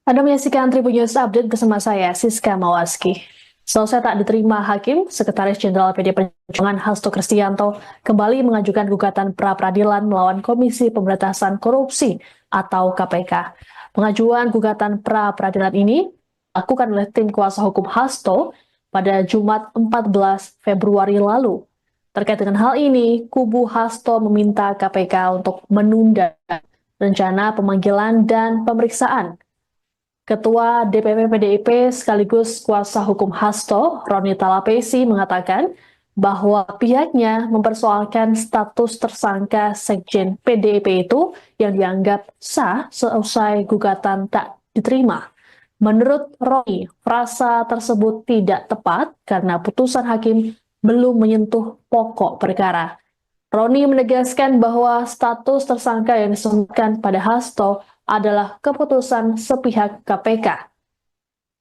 Anda menyaksikan Tribun News Update bersama saya, Siska Mawaski. Selesai tak diterima hakim, Sekretaris Jenderal PD Perjuangan Hasto Kristianto kembali mengajukan gugatan pra-peradilan melawan Komisi Pemberantasan Korupsi atau KPK. Pengajuan gugatan pra-peradilan ini dilakukan oleh tim kuasa hukum Hasto pada Jumat 14 Februari lalu. Terkait dengan hal ini, kubu Hasto meminta KPK untuk menunda rencana pemanggilan dan pemeriksaan. Ketua DPP PDIP sekaligus kuasa hukum Hasto, Roni Talapesi, mengatakan bahwa pihaknya mempersoalkan status tersangka Sekjen PDIP itu yang dianggap sah seusai gugatan tak diterima. Menurut Roni, frasa tersebut tidak tepat karena putusan hakim belum menyentuh pokok perkara. Roni menegaskan bahwa status tersangka yang disebutkan pada Hasto adalah keputusan sepihak KPK.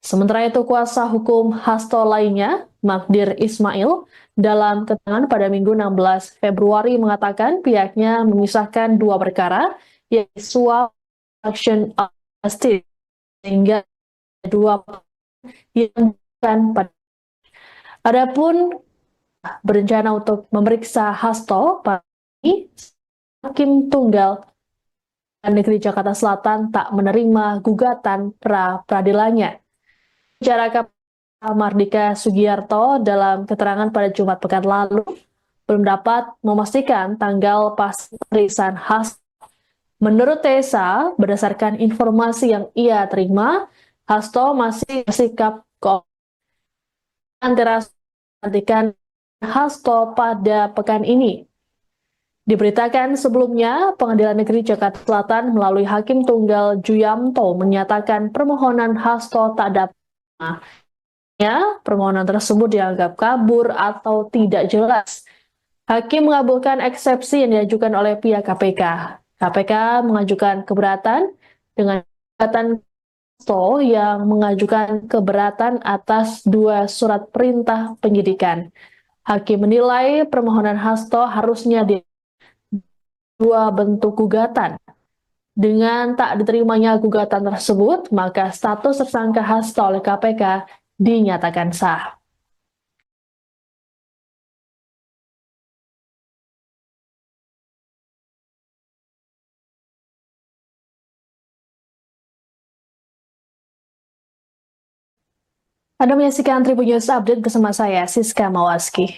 Sementara itu, kuasa hukum Hasto lainnya, Magdir Ismail, dalam keterangan pada Minggu 16 Februari mengatakan pihaknya memisahkan 2 perkara, yaitu suap action justice, sehingga 2 yang bukan pada. Adapun berencana untuk memeriksa Hasto, Hakim Tunggal Negeri Jakarta Selatan tak menerima gugatan pra-peradilannya. Bicara KPK Mardika Sugiarto dalam keterangan pada Jumat pekan lalu belum dapat memastikan tanggal pasti pemeriksaan Hasto. Menurut Tessa, berdasarkan informasi yang ia terima, Hasto masih bersikap antara nantikan Hasto pada pekan ini. Diberitakan sebelumnya, Pengadilan Negeri Jakarta Selatan melalui Hakim Tunggal Juyamto menyatakan permohonan Hasto tak dapat. Permohonan tersebut dianggap kabur atau tidak jelas. Hakim mengabulkan eksepsi yang diajukan oleh pihak KPK. KPK mengajukan keberatan dengan gugatan Hasto yang mengajukan keberatan atas 2 surat perintah penyidikan. Hakim menilai permohonan Hasto harusnya di 2 bentuk gugatan. Dengan tak diterimanya gugatan tersebut, maka status tersangka Hasto oleh KPK dinyatakan sah. Anda menyaksikan Tribun News Update bersama saya, Siska Mawaski.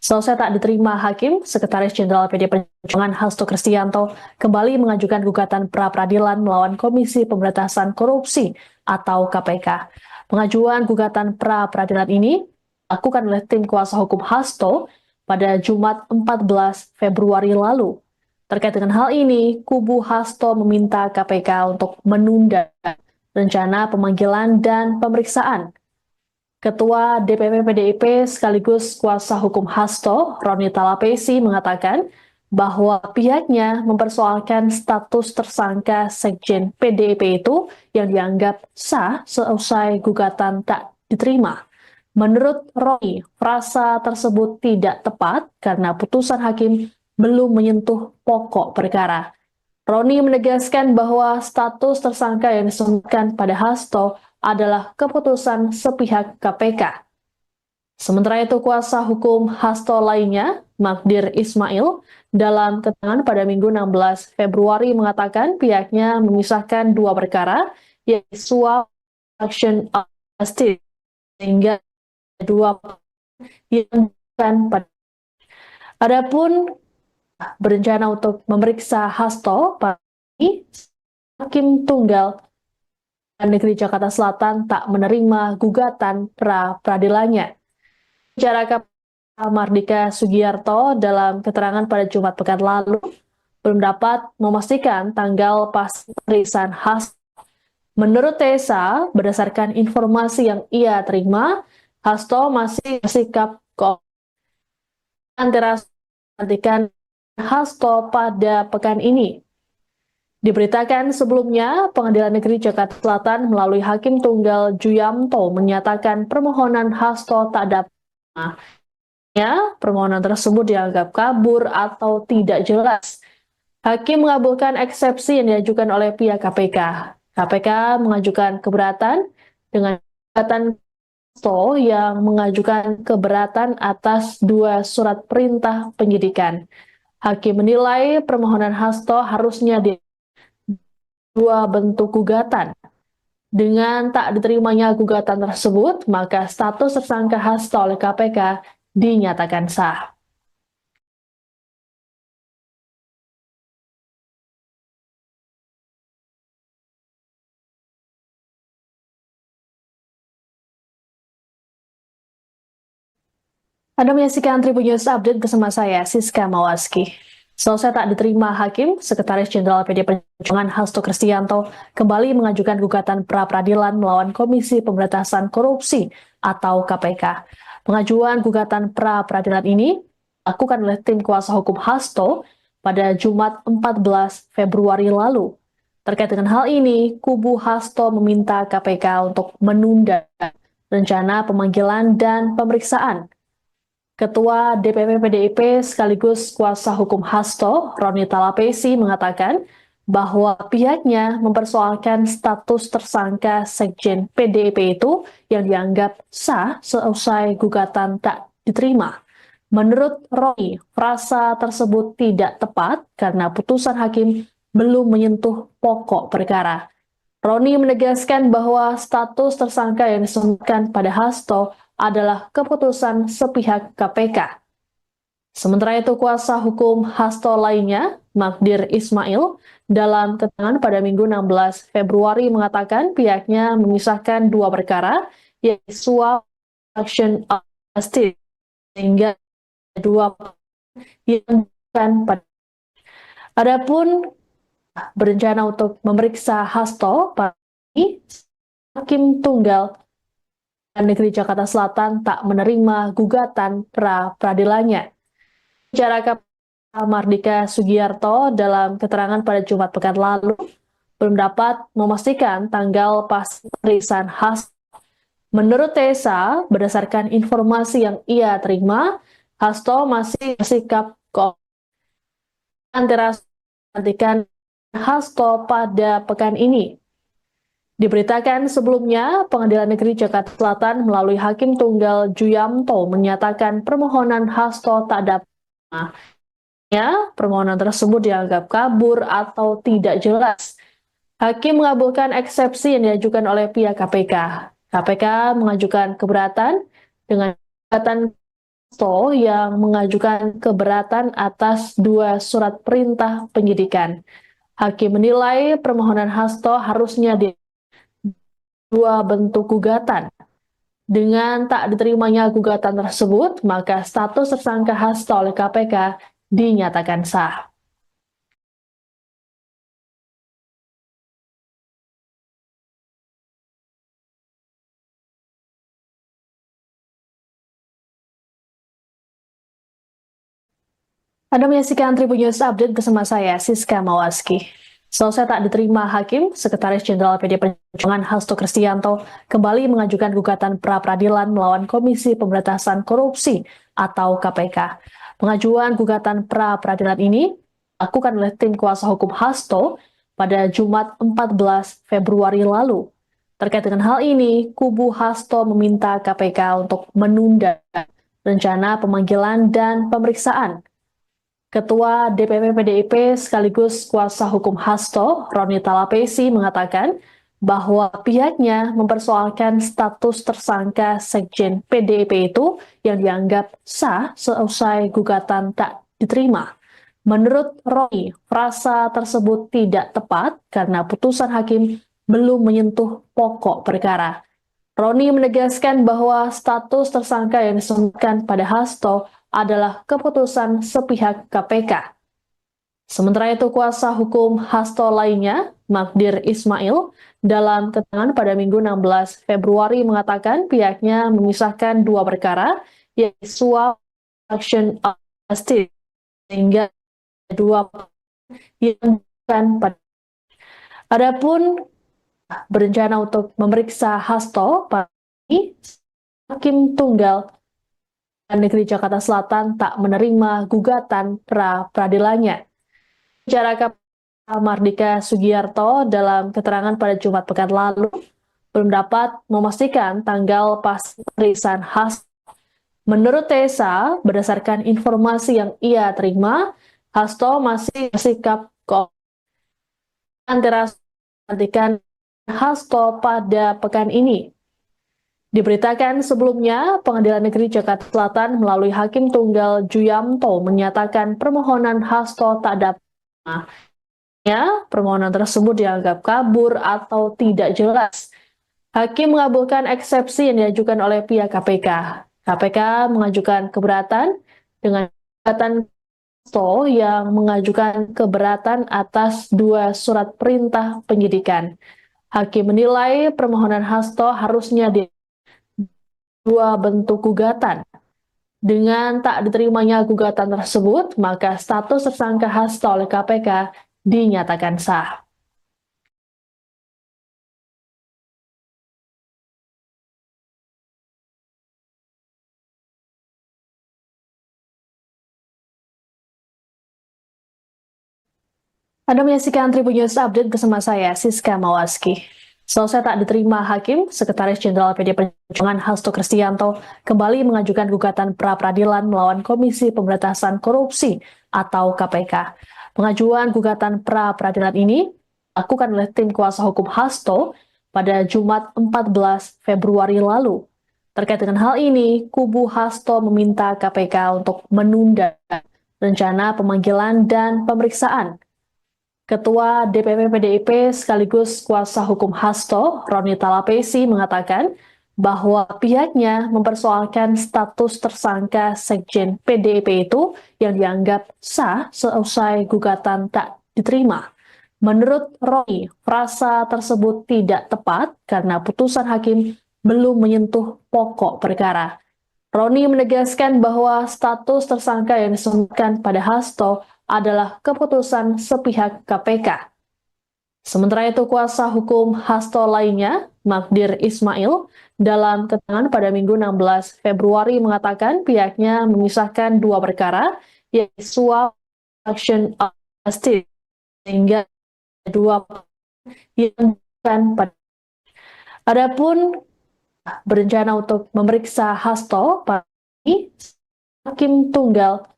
Selesai tak diterima hakim, Sekretaris Jenderal PD Perjuangan Hasto Kristianto kembali mengajukan gugatan pra-peradilan melawan Komisi Pemberantasan Korupsi atau KPK. Pengajuan gugatan pra-peradilan ini dilakukan oleh tim kuasa hukum Hasto pada Jumat 14 Februari lalu. Terkait dengan hal ini, kubu Hasto meminta KPK untuk menunda rencana pemanggilan dan pemeriksaan. Ketua DPP PDIP sekaligus kuasa hukum Hasto, Roni Talapesi, mengatakan bahwa pihaknya mempersoalkan status tersangka Sekjen PDIP itu yang dianggap sah seusai gugatan tak diterima. Menurut Roni, frasa tersebut tidak tepat karena putusan hakim belum menyentuh pokok perkara. Roni menegaskan bahwa status tersangka yang disebutkan pada Hasto adalah keputusan sepihak KPK. Sementara itu, kuasa hukum Hasto lainnya, Magdir Ismail, dalam keterangan pada Minggu 16 Februari mengatakan pihaknya memisahkan 2 perkara, yaitu suap action justice, sehingga 2 yang bukan pada. Adapun berencana untuk memeriksa Hasto, Hakim Tunggal Negeri Jakarta Selatan tak menerima gugatan pra-peradilannya. Bicara KPK Mardika Sugiarto dalam keterangan pada Jumat pekan lalu belum dapat memastikan tanggal pasti pemeriksaan Hasto. Menurut Tessa, berdasarkan informasi yang ia terima, Hasto masih bersikap antara nantikan Hasto pada pekan ini. Diberitakan sebelumnya, Pengadilan Negeri Jakarta Selatan melalui Hakim Tunggal Juyamto menyatakan permohonan Hasto tak dapat. Permohonan tersebut dianggap kabur atau tidak jelas. Hakim mengabulkan eksepsi yang diajukan oleh pihak KPK. KPK mengajukan keberatan dengan gugatan Hasto yang mengajukan keberatan atas 2 surat perintah penyidikan. Hakim menilai permohonan Hasto harusnya 2 bentuk gugatan. Dengan tak diterimanya gugatan tersebut, maka status tersangka Hasto oleh KPK dinyatakan sah. Anda menyaksikan Tribun News Update bersama saya, Siska Mawaski. Selesai tak diterima Hakim, Sekretaris Jenderal PD Perjuangan Hasto Kristianto kembali mengajukan gugatan pra-peradilan melawan Komisi Pemberantasan Korupsi atau KPK. Pengajuan gugatan pra-peradilan ini dilakukan oleh tim kuasa hukum Hasto pada Jumat 14 Februari lalu. Terkait dengan hal ini, kubu Hasto meminta KPK untuk menunda rencana pemanggilan dan pemeriksaan. Ketua DPP PDIP sekaligus kuasa hukum Hasto, Roni Talapesi, mengatakan bahwa pihaknya mempersoalkan status tersangka Sekjen PDIP itu yang dianggap sah seusai gugatan tak diterima. Menurut Roni, frasa tersebut tidak tepat karena putusan hakim belum menyentuh pokok perkara. Roni menegaskan bahwa status tersangka yang disebutkan pada Hasto adalah keputusan sepihak KPK. Sementara itu, kuasa hukum Hasto lainnya, Magdir Ismail, dalam keterangan pada Minggu 16 Februari mengatakan pihaknya memisahkan 2 perkara, yaitu suap action of justice, sehingga 2 yang bukan pada. Adapun berencana untuk memeriksa Hasto pada Hakim Tunggal Negeri Jakarta Selatan tak menerima gugatan pra-peradilannya. Bicara Mardika Sugiarto dalam keterangan pada Jumat pekan lalu belum dapat memastikan tanggal pasti pemeriksaan Hasto. Menurut Tessa, berdasarkan informasi yang ia terima, Hasto masih bersikap antara nantikan Hasto pada pekan ini. Diberitakan sebelumnya, Pengadilan Negeri Jakarta Selatan melalui Hakim Tunggal Juyamto menyatakan permohonan Hasto tak dapat. Permohonan tersebut dianggap kabur atau tidak jelas. Hakim mengabulkan eksepsi yang diajukan oleh pihak KPK. KPK mengajukan keberatan dengan gugatan Hasto yang mengajukan keberatan atas 2 surat perintah penyidikan. Hakim menilai permohonan Hasto harusnya 2 bentuk gugatan. Dengan tak diterimanya gugatan tersebut, maka status tersangka Hasto oleh KPK dinyatakan sah. Anda menyaksikan Tribun News Update bersama saya, Siska Mawaski. Selesai tak diterima Hakim, Sekretaris Jenderal PD Perjuangan Hasto Kristianto kembali mengajukan gugatan pra-peradilan melawan Komisi Pemberantasan Korupsi atau KPK. Pengajuan gugatan pra-peradilan ini dilakukan oleh tim kuasa hukum Hasto pada Jumat 14 Februari lalu. Terkait dengan hal ini, kubu Hasto meminta KPK untuk menunda rencana pemanggilan dan pemeriksaan. Ketua DPP PDIP sekaligus kuasa hukum Hasto, Roni Talapesi, mengatakan bahwa pihaknya mempersoalkan status tersangka Sekjen PDIP itu yang dianggap sah seusai gugatan tak diterima. Menurut Roni, frasa tersebut tidak tepat karena putusan hakim belum menyentuh pokok perkara. Roni menegaskan bahwa status tersangka yang disematkan pada Hasto adalah keputusan sepihak KPK. Sementara itu, kuasa hukum Hasto lainnya, Magdir Ismail, dalam keterangan pada Minggu 16 Februari mengatakan pihaknya memisahkan dua perkara, yaitu suap action justice, sehingga dua yang bukan pada. Adapun berencana untuk memeriksa Hasto, Hakim Tunggal Negeri Jakarta Selatan tak menerima gugatan pra-peradilannya. Bicara KPK Mardika Sugiarto dalam keterangan pada Jumat pekan lalu belum dapat memastikan tanggal pasti pemeriksaan Hasto. Menurut Tessa, berdasarkan informasi yang ia terima, Hasto masih bersikap antara nantikan Hasto pada pekan ini. Diberitakan sebelumnya, Pengadilan Negeri Jakarta Selatan melalui Hakim Tunggal Juyamto menyatakan permohonan Hasto tak dapat. Permohonan tersebut dianggap kabur atau tidak jelas. Hakim mengabulkan eksepsi yang diajukan oleh pihak KPK. KPK mengajukan keberatan dengan gugatan Hasto yang mengajukan keberatan atas dua surat perintah penyidikan. Hakim menilai permohonan Hasto harusnya dua bentuk gugatan. Dengan tak diterimanya gugatan tersebut, maka status tersangka Hasto oleh KPK dinyatakan sah. Anda menyaksikan Tribun News Update bersama saya, Siska Mawaski. Selesai tak diterima Hakim, Sekretaris Jenderal PD Perjuangan Hasto Kristianto kembali mengajukan gugatan pra-peradilan melawan Komisi Pemberantasan Korupsi atau KPK. Pengajuan gugatan pra-peradilan ini dilakukan oleh tim kuasa hukum Hasto pada Jumat 14 Februari lalu. Terkait dengan hal ini, kubu Hasto meminta KPK untuk menunda rencana pemanggilan dan pemeriksaan. Ketua DPP PDIP sekaligus kuasa hukum Hasto, Roni Talapesi, mengatakan bahwa pihaknya mempersoalkan status tersangka Sekjen PDIP itu yang dianggap sah seusai gugatan tak diterima. Menurut Roni, frasa tersebut tidak tepat karena putusan hakim belum menyentuh pokok perkara. Roni menegaskan bahwa status tersangka yang disematkan pada Hasto adalah keputusan sepihak KPK. Sementara itu, kuasa hukum Hasto lainnya, Magdir Ismail, dalam keterangan pada Minggu 16 Februari mengatakan pihaknya memisahkan dua perkara, yaitu suap action justice, sehingga dua yang bukan pada. Adapun berencana untuk memeriksa Hasto, Hakim Tunggal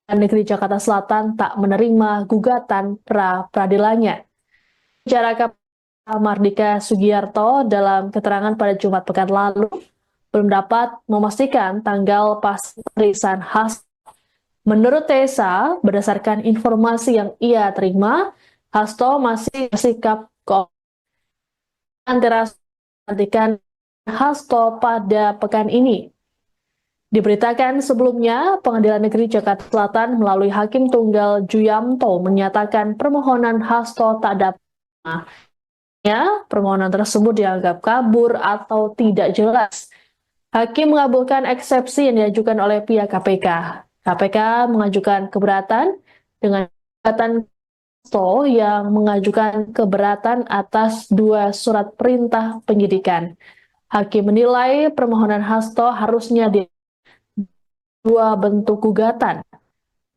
Negeri Jakarta Selatan tak menerima gugatan pra-peradilannya. Bicara KPK Mardika Sugiarto dalam keterangan pada Jumat pekan lalu belum dapat memastikan tanggal pasti pemeriksaan Hasto. Menurut Tessa, berdasarkan informasi yang ia terima, Hasto masih bersikap antara nantikan Hasto pada pekan ini. Diberitakan sebelumnya, Pengadilan Negeri Jakarta Selatan melalui Hakim Tunggal Juyamto menyatakan permohonan Hasto tak dapat. Permohonan tersebut dianggap kabur atau tidak jelas. Hakim mengabulkan eksepsi yang diajukan oleh pihak KPK. KPK mengajukan keberatan dengan gugatan Hasto yang mengajukan keberatan atas dua surat perintah penyidikan. Hakim menilai permohonan Hasto harusnya dua bentuk gugatan.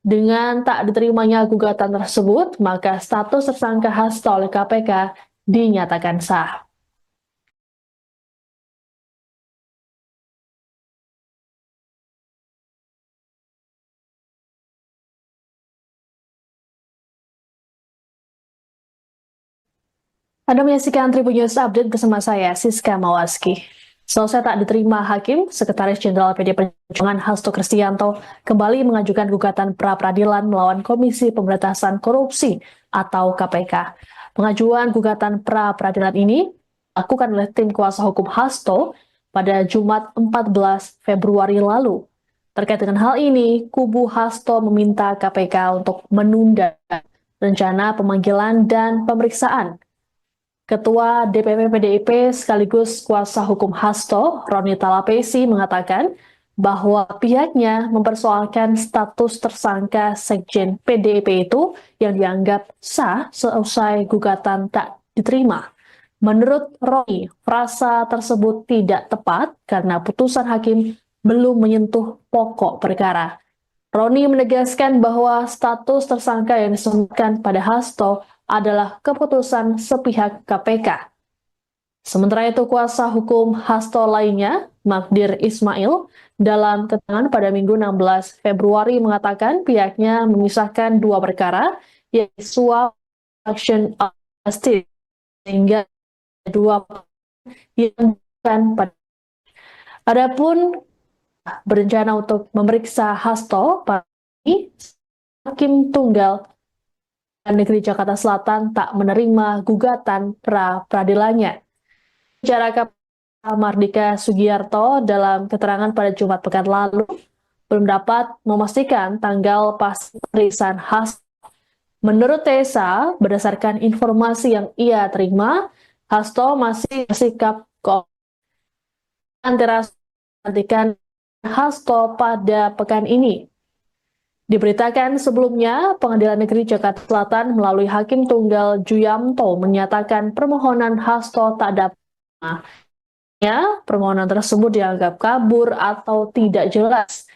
Dengan tak diterimanya gugatan tersebut, maka status tersangka Hasto oleh KPK dinyatakan sah. Anda menyaksikan Tribun News Update bersama saya, Siska Mawaski. Selesai tak diterima Hakim, Sekretaris Jenderal PD Perjuangan Hasto Kristianto kembali mengajukan gugatan pra-peradilan melawan Komisi Pemberantasan Korupsi atau KPK. Pengajuan gugatan pra-peradilan ini dilakukan oleh tim kuasa hukum Hasto pada Jumat 14 Februari lalu. Terkait dengan hal ini, kubu Hasto meminta KPK untuk menunda rencana pemanggilan dan pemeriksaan. Ketua DPP PDIP sekaligus kuasa hukum Hasto, Roni Talapesi, mengatakan bahwa pihaknya mempersoalkan status tersangka Sekjen PDIP itu yang dianggap sah seusai gugatan tak diterima. Menurut Roni, frasa tersebut tidak tepat karena putusan hakim belum menyentuh pokok perkara. Roni menegaskan bahwa status tersangka yang disebutkan pada Hasto adalah keputusan sepihak KPK. Sementara itu, kuasa hukum Hasto lainnya, Magdir Ismail, dalam keterangan pada Minggu 16 Februari mengatakan pihaknya memisahkan dua perkara, yaitu suap action justice, sehingga dua yang bukan pada. Adapun berencana untuk memeriksa Hasto, Hakim Tunggal Negeri Jakarta Selatan tak menerima gugatan pra-peradilannya. Bicara KPK Mardika Sugiarto dalam keterangan pada Jumat pekan lalu belum dapat memastikan tanggal pasti pemeriksaan Hasto. Menurut Tessa, berdasarkan informasi yang ia terima, Hasto masih bersikap antara nantikan Hasto pada pekan ini. Diberitakan sebelumnya, Pengadilan Negeri Jakarta Selatan melalui Hakim Tunggal Juyamto menyatakan permohonan Hasto tak dapat. Permohonan tersebut dianggap kabur atau tidak jelas.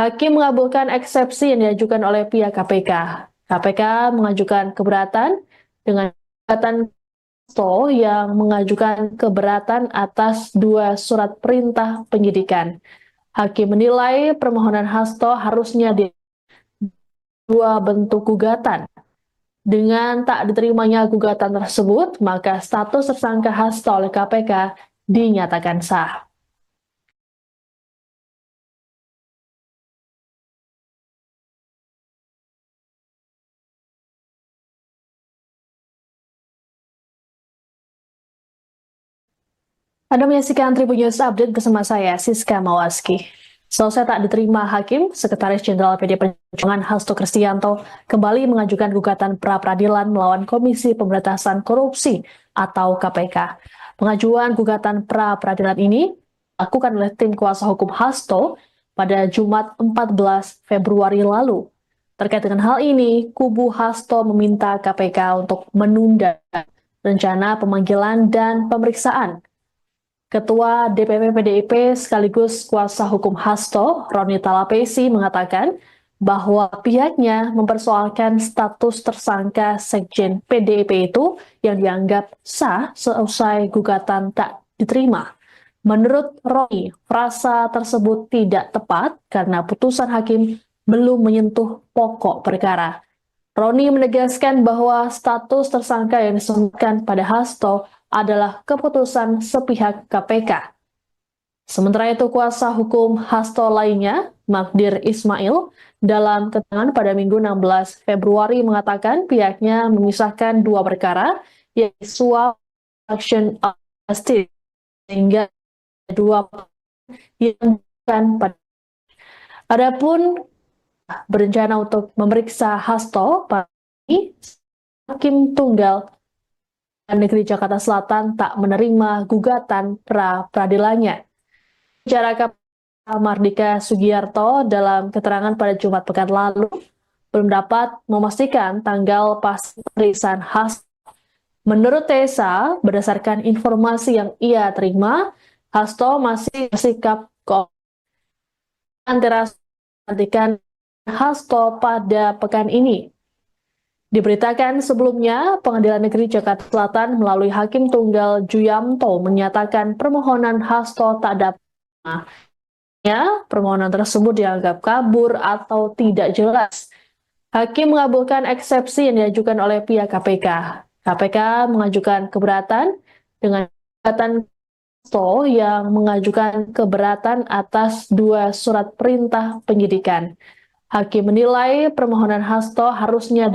Hakim mengabulkan eksepsi yang diajukan oleh pihak KPK. KPK mengajukan keberatan dengan gugatan Hasto yang mengajukan keberatan atas dua surat perintah penyidikan. Hakim menilai permohonan Hasto harusnya dua bentuk gugatan. Dengan tak diterimanya gugatan tersebut, maka status tersangka Hasto oleh KPK dinyatakan sah. Anda menyaksikan Tribun News Update bersama saya, Siska Mawaski. Selesai tak diterima hakim, Sekretaris Jenderal PD Perjuangan Hasto Kristianto kembali mengajukan gugatan pra-peradilan melawan Komisi Pemberantasan Korupsi atau KPK. Pengajuan gugatan pra-peradilan ini dilakukan oleh tim kuasa hukum Hasto pada Jumat 14 Februari lalu. Terkait dengan hal ini, kubu Hasto meminta KPK untuk menunda rencana pemanggilan dan pemeriksaan. Ketua DPP PDIP sekaligus kuasa hukum Hasto, Roni Talapesi, mengatakan bahwa pihaknya mempersoalkan status tersangka Sekjen PDIP itu yang dianggap sah seusai gugatan tak diterima. Menurut Roni, frasa tersebut tidak tepat karena putusan hakim belum menyentuh pokok perkara. Roni menegaskan bahwa status tersangka yang disebutkan pada Hasto adalah keputusan sepihak KPK. Sementara itu, kuasa hukum Hasto lainnya, Magdir Ismail, dalam keterangan pada Minggu 16 Februari mengatakan pihaknya memisahkan dua perkara, yaitu suap action justice, sehingga dua yang bukan pada. Adapun berencana untuk memeriksa Hasto, Hakim Tunggal Negeri Jakarta Selatan tak menerima gugatan pra-peradilannya. Bicara KPK Mardika Sugiarto dalam keterangan pada Jumat pekan lalu belum dapat memastikan tanggal pasti pemeriksaan Hasto. Menurut Tessa, berdasarkan informasi yang ia terima, Hasto masih bersikap antara nantikan Hasto pada pekan ini. Diberitakan sebelumnya, Pengadilan Negeri Jakarta Selatan melalui Hakim Tunggal Juyamto menyatakan permohonan Hasto tak dapat. Permohonan tersebut dianggap kabur atau tidak jelas. Hakim mengabulkan eksepsi yang diajukan oleh pihak KPK. KPK mengajukan keberatan dengan gugatan Hasto yang mengajukan keberatan atas dua surat perintah penyidikan. Hakim menilai permohonan Hasto harusnya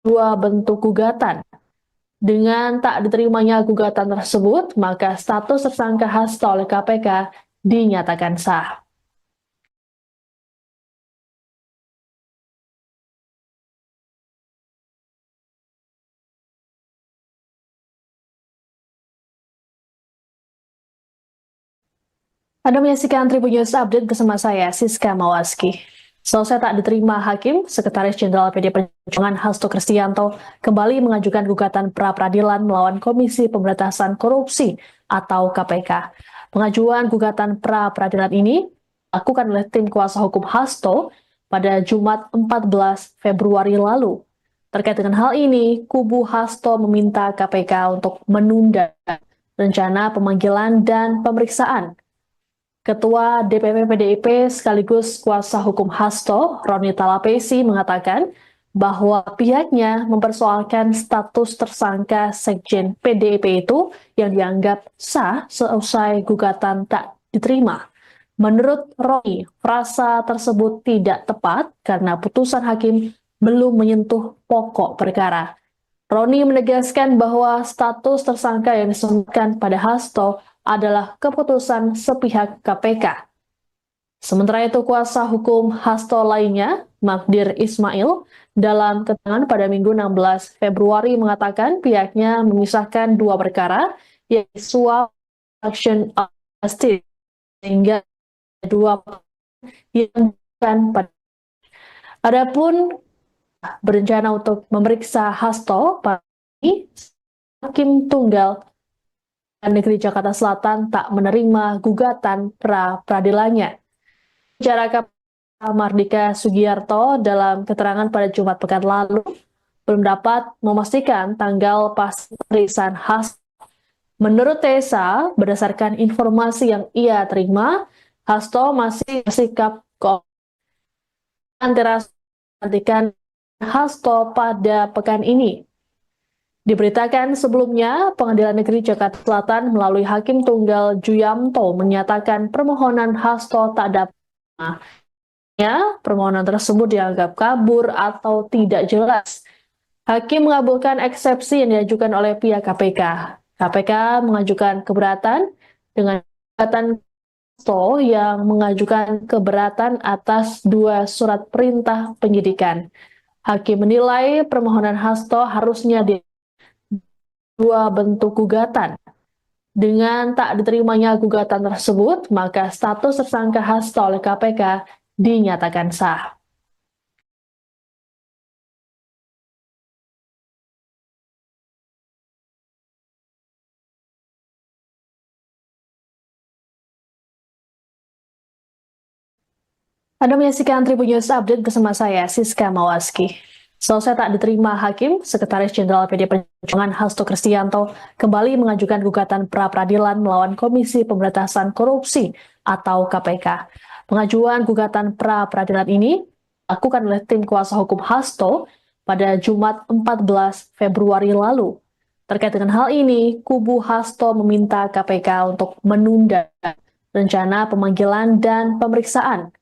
dua bentuk gugatan. Dengan tak diterimanya gugatan tersebut, maka status tersangka Hasto oleh KPK dinyatakan sah. Anda menyaksikan Tribun News Update bersama saya, Siska Mawaski. Selesai tak diterima hakim, Sekretaris Jenderal PD Perjuangan Hasto Kristianto kembali mengajukan gugatan pra-peradilan melawan Komisi Pemberantasan Korupsi atau KPK. Pengajuan gugatan pra-peradilan ini dilakukan oleh tim kuasa hukum Hasto pada Jumat 14 Februari lalu. Terkait dengan hal ini, kubu Hasto meminta KPK untuk menunda rencana pemanggilan dan pemeriksaan. Ketua DPP PDIP sekaligus kuasa hukum Hasto, Roni Talapesi, mengatakan bahwa pihaknya mempersoalkan status tersangka Sekjen PDIP itu yang dianggap sah seusai gugatan tak diterima. Menurut Roni, frasa tersebut tidak tepat karena putusan hakim belum menyentuh pokok perkara. Roni menegaskan bahwa status tersangka yang disebutkan pada Hasto adalah keputusan sepihak KPK. Sementara itu, kuasa hukum Hasto lainnya, Magdir Ismail, dalam keterangan pada Minggu 16 Februari mengatakan pihaknya memisahkan dua perkara, yaitu suap action justice, sehingga dua yang bukan pada. Adapun berencana untuk memeriksa Hasto, Hakim Tunggal Negeri Jakarta Selatan tak menerima gugatan pra-peradilannya. Bicara KPK Mardika Sugiarto dalam keterangan pada Jumat pekan lalu belum dapat memastikan tanggal pasti pemeriksaan Hasto. Menurut Tessa, berdasarkan informasi yang ia terima, Hasto masih bersikap antara nantikan Hasto pada pekan ini. Diberitakan sebelumnya, Pengadilan Negeri Jakarta Selatan melalui Hakim Tunggal Juyamto menyatakan permohonan Hasto tak dapat. Permohonan tersebut dianggap kabur atau tidak jelas. Hakim mengabulkan eksepsi yang diajukan oleh pihak KPK. KPK mengajukan keberatan dengan gugatan Hasto yang mengajukan keberatan atas dua surat perintah penyidikan. Hakim menilai permohonan Hasto harusnya dua bentuk gugatan. Dengan tak diterimanya gugatan tersebut, maka status tersangka Hasto oleh KPK dinyatakan sah. Anda menyaksikan Tribun News Update bersama saya, Siska Mawaski. Selesai tak diterima hakim, Sekretaris Jenderal PD Perjuangan Hasto Kristianto kembali mengajukan gugatan pra-peradilan melawan Komisi Pemberantasan Korupsi atau KPK. Pengajuan gugatan pra-peradilan ini dilakukan oleh tim kuasa hukum Hasto pada Jumat 14 Februari lalu. Terkait dengan hal ini, kubu Hasto meminta KPK untuk menunda rencana pemanggilan dan pemeriksaan.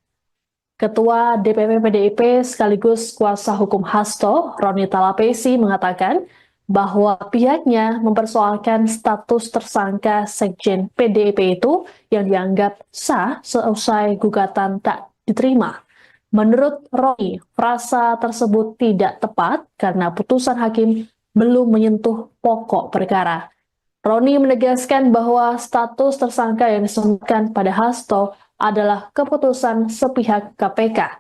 Ketua DPP PDIP sekaligus kuasa hukum Hasto, Roni Talapesi, mengatakan bahwa pihaknya mempersoalkan status tersangka Sekjen PDIP itu yang dianggap sah seusai gugatan tak diterima. Menurut Roni, frasa tersebut tidak tepat karena putusan hakim belum menyentuh pokok perkara. Roni menegaskan bahwa status tersangka yang disebutkan pada Hasto adalah keputusan sepihak KPK.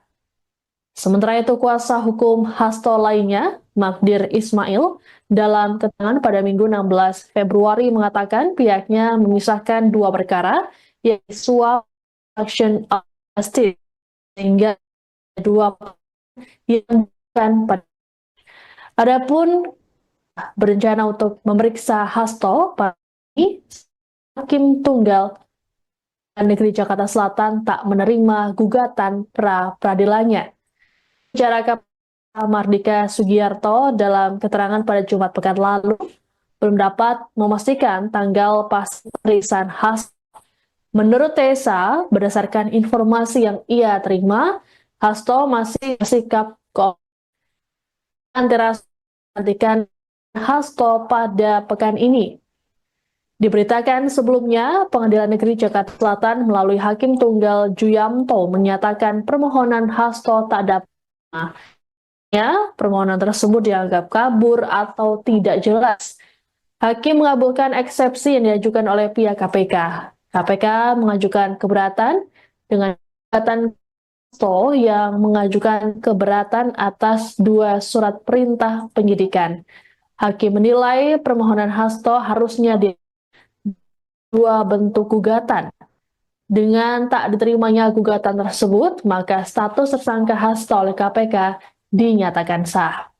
Sementara itu, kuasa hukum Hasto lainnya, Magdir Ismail, dalam keterangan pada Minggu 16 Februari mengatakan pihaknya memisahkan dua perkara, yaitu suap action justice, sehingga dua yang bukan pada. Adapun berencana untuk memeriksa Hasto, Hakim Tunggal Negeri Jakarta Selatan tak menerima gugatan pra-peradilannya. Bicara KPK Mardika Sugiarto dalam keterangan pada Jumat pekan lalu belum dapat memastikan tanggal pasti pemeriksaan Hasto. Menurut Tessa, berdasarkan informasi yang ia terima, Hasto masih bersikap antara nantikan Hasto pada pekan ini. Diberitakan sebelumnya, Pengadilan Negeri Jakarta Selatan melalui Hakim Tunggal Juyamto menyatakan permohonan Hasto tak dapat. Permohonan tersebut dianggap kabur atau tidak jelas. Hakim mengabulkan eksepsi yang diajukan oleh pihak KPK. KPK mengajukan keberatan dengan gugatan Hasto yang mengajukan keberatan atas 2 surat perintah penyidikan. Hakim menilai permohonan Hasto harusnya di 2 bentuk gugatan. Dengan tak diterimanya gugatan tersebut, maka status tersangka Hasto oleh KPK dinyatakan sah.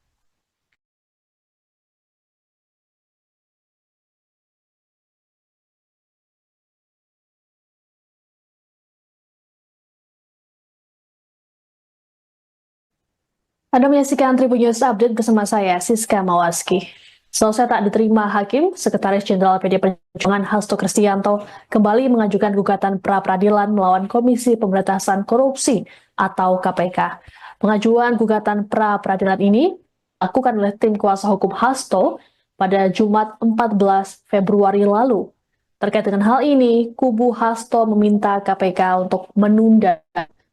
Anda menyaksikan Tribun News Update bersama saya, Siska Mawaski. Selesai tak diterima hakim, Sekretaris Jenderal PD Perjuangan Hasto Kristianto kembali mengajukan gugatan pra-peradilan melawan Komisi Pemberantasan Korupsi atau KPK. Pengajuan gugatan pra-peradilan ini dilakukan oleh tim kuasa hukum Hasto pada Jumat 14 Februari lalu. Terkait dengan hal ini, kubu Hasto meminta KPK untuk menunda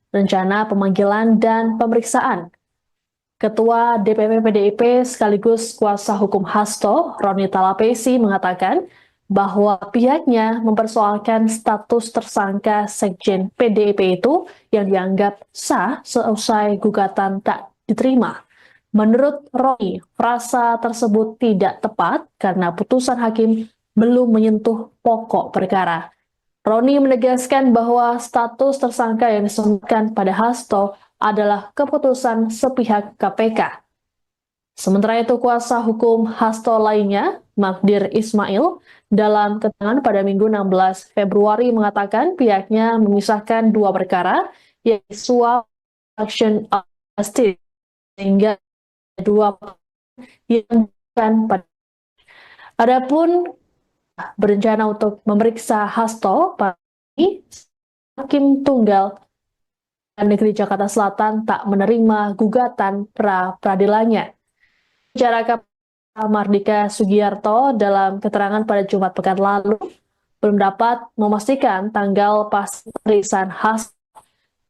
rencana pemanggilan dan pemeriksaan. Ketua DPP PDIP sekaligus kuasa hukum Hasto, Roni Talapesi, mengatakan bahwa pihaknya mempersoalkan status tersangka Sekjen PDIP itu yang dianggap sah seusai gugatan tak diterima. Menurut Roni, frasa tersebut tidak tepat karena putusan hakim belum menyentuh pokok perkara. Roni menegaskan bahwa status tersangka yang disebutkan pada Hasto adalah keputusan sepihak KPK. Sementara itu, kuasa hukum Hasto lainnya, Magdir Ismail, dalam keterangan pada Minggu 16 Februari mengatakan pihaknya memisahkan 2 perkara, yaitu suap action justice, sehingga 2 yang bukan pada. Adapun berencana untuk memeriksa Hasto pagi, Hakim Tunggal Negeri Jakarta Selatan tak menerima gugatan pra-peradilannya. Bicara KPK Mardika Sugiarto dalam keterangan pada Jumat pekan lalu belum dapat memastikan tanggal pasti pemeriksaan Hasto.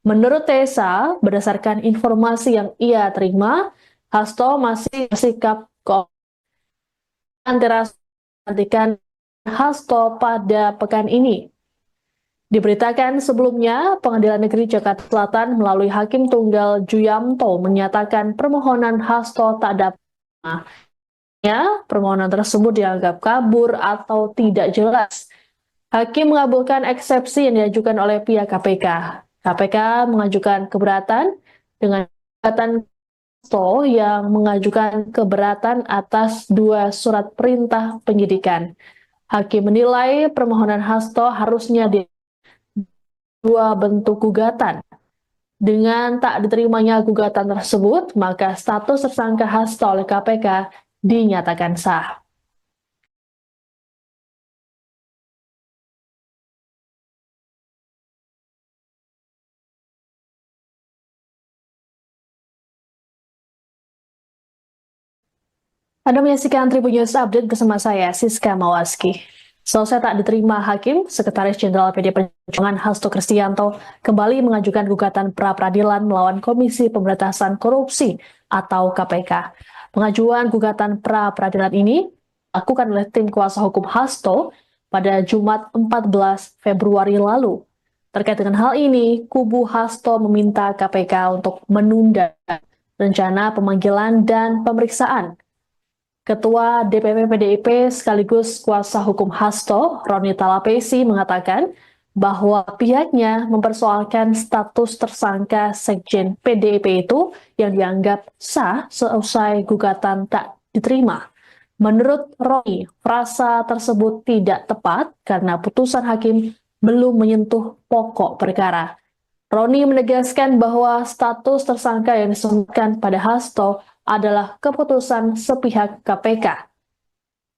Menurut Tessa, berdasarkan informasi yang ia terima, Hasto masih bersikap antara nantikan Hasto pada pekan ini. Diberitakan sebelumnya, Pengadilan Negeri Jakarta Selatan melalui Hakim Tunggal Juyamto menyatakan permohonan Hasto tak dapat. Permohonan tersebut dianggap kabur atau tidak jelas. Hakim mengabulkan eksepsi yang diajukan oleh pihak KPK. KPK mengajukan keberatan dengan gugatan Hasto yang mengajukan keberatan atas 2 surat perintah penyidikan. Hakim menilai permohonan Hasto harusnya 2 bentuk gugatan. Dengan tak diterimanya gugatan tersebut, maka status tersangka Hasto oleh KPK dinyatakan sah. Anda menyaksikan Tribun News Update bersama saya, Siska Mawaski. Selesai tak diterima hakim, Sekretaris Jenderal PD Perjuangan Hasto Kristianto kembali mengajukan gugatan pra-peradilan melawan Komisi Pemberantasan Korupsi atau KPK. Pengajuan gugatan pra-peradilan ini dilakukan oleh tim kuasa hukum Hasto pada Jumat 14 Februari lalu. Terkait dengan hal ini, kubu Hasto meminta KPK untuk menunda rencana pemanggilan dan pemeriksaan. Ketua DPP PDIP sekaligus kuasa hukum Hasto, Roni Talapesi, mengatakan bahwa pihaknya mempersoalkan status tersangka Sekjen PDIP itu yang dianggap sah seusai gugatan tak diterima. Menurut Roni, frasa tersebut tidak tepat karena putusan hakim belum menyentuh pokok perkara. Roni menegaskan bahwa status tersangka yang disebutkan pada Hasto adalah keputusan sepihak KPK.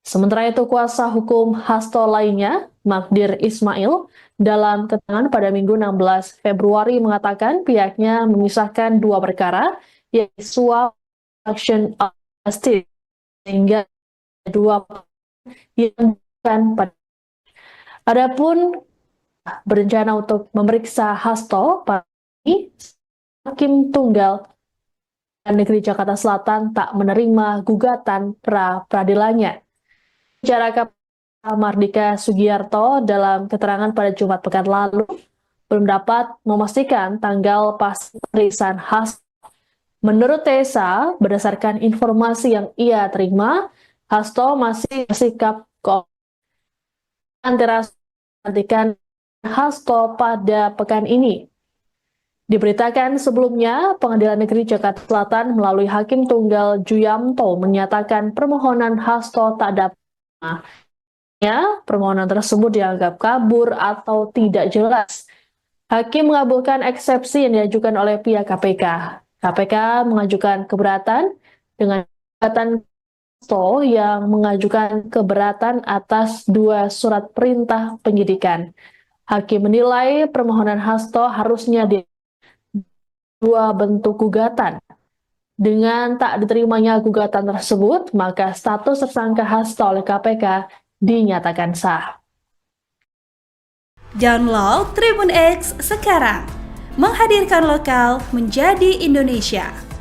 Sementara itu, kuasa hukum Hasto lainnya, Magdir Ismail, dalam keterangan pada Minggu 16 Februari mengatakan pihaknya memisahkan 2 perkara, yaitu suap action justice, sehingga dua yang bukan pada. Adapun berencana untuk memeriksa Hasto, Hakim Tunggal Negeri Jakarta Selatan tak menerima gugatan pra-peradilannya. Bicara KPK Mardika Sugiarto dalam keterangan pada Jumat pekan lalu belum dapat memastikan tanggal pasti pemeriksaan Hasto. Menurut Tessa, berdasarkan informasi yang ia terima, Hasto masih bersikap antara nantikan Hasto pada pekan ini. Diberitakan sebelumnya, Pengadilan Negeri Jakarta Selatan melalui Hakim Tunggal Juyamto menyatakan permohonan Hasto tak dapat. Permohonan tersebut dianggap kabur atau tidak jelas. Hakim mengabulkan eksepsi yang diajukan oleh pihak KPK. KPK mengajukan keberatan dengan gugatan Hasto yang mengajukan keberatan atas 2 surat perintah penyidikan. Hakim menilai permohonan Hasto harusnya di 2 bentuk gugatan. Dengan tak diterimanya gugatan tersebut, maka status tersangka Hasto oleh KPK dinyatakan sah. Download Tribun X sekarang, menghadirkan lokal menjadi Indonesia.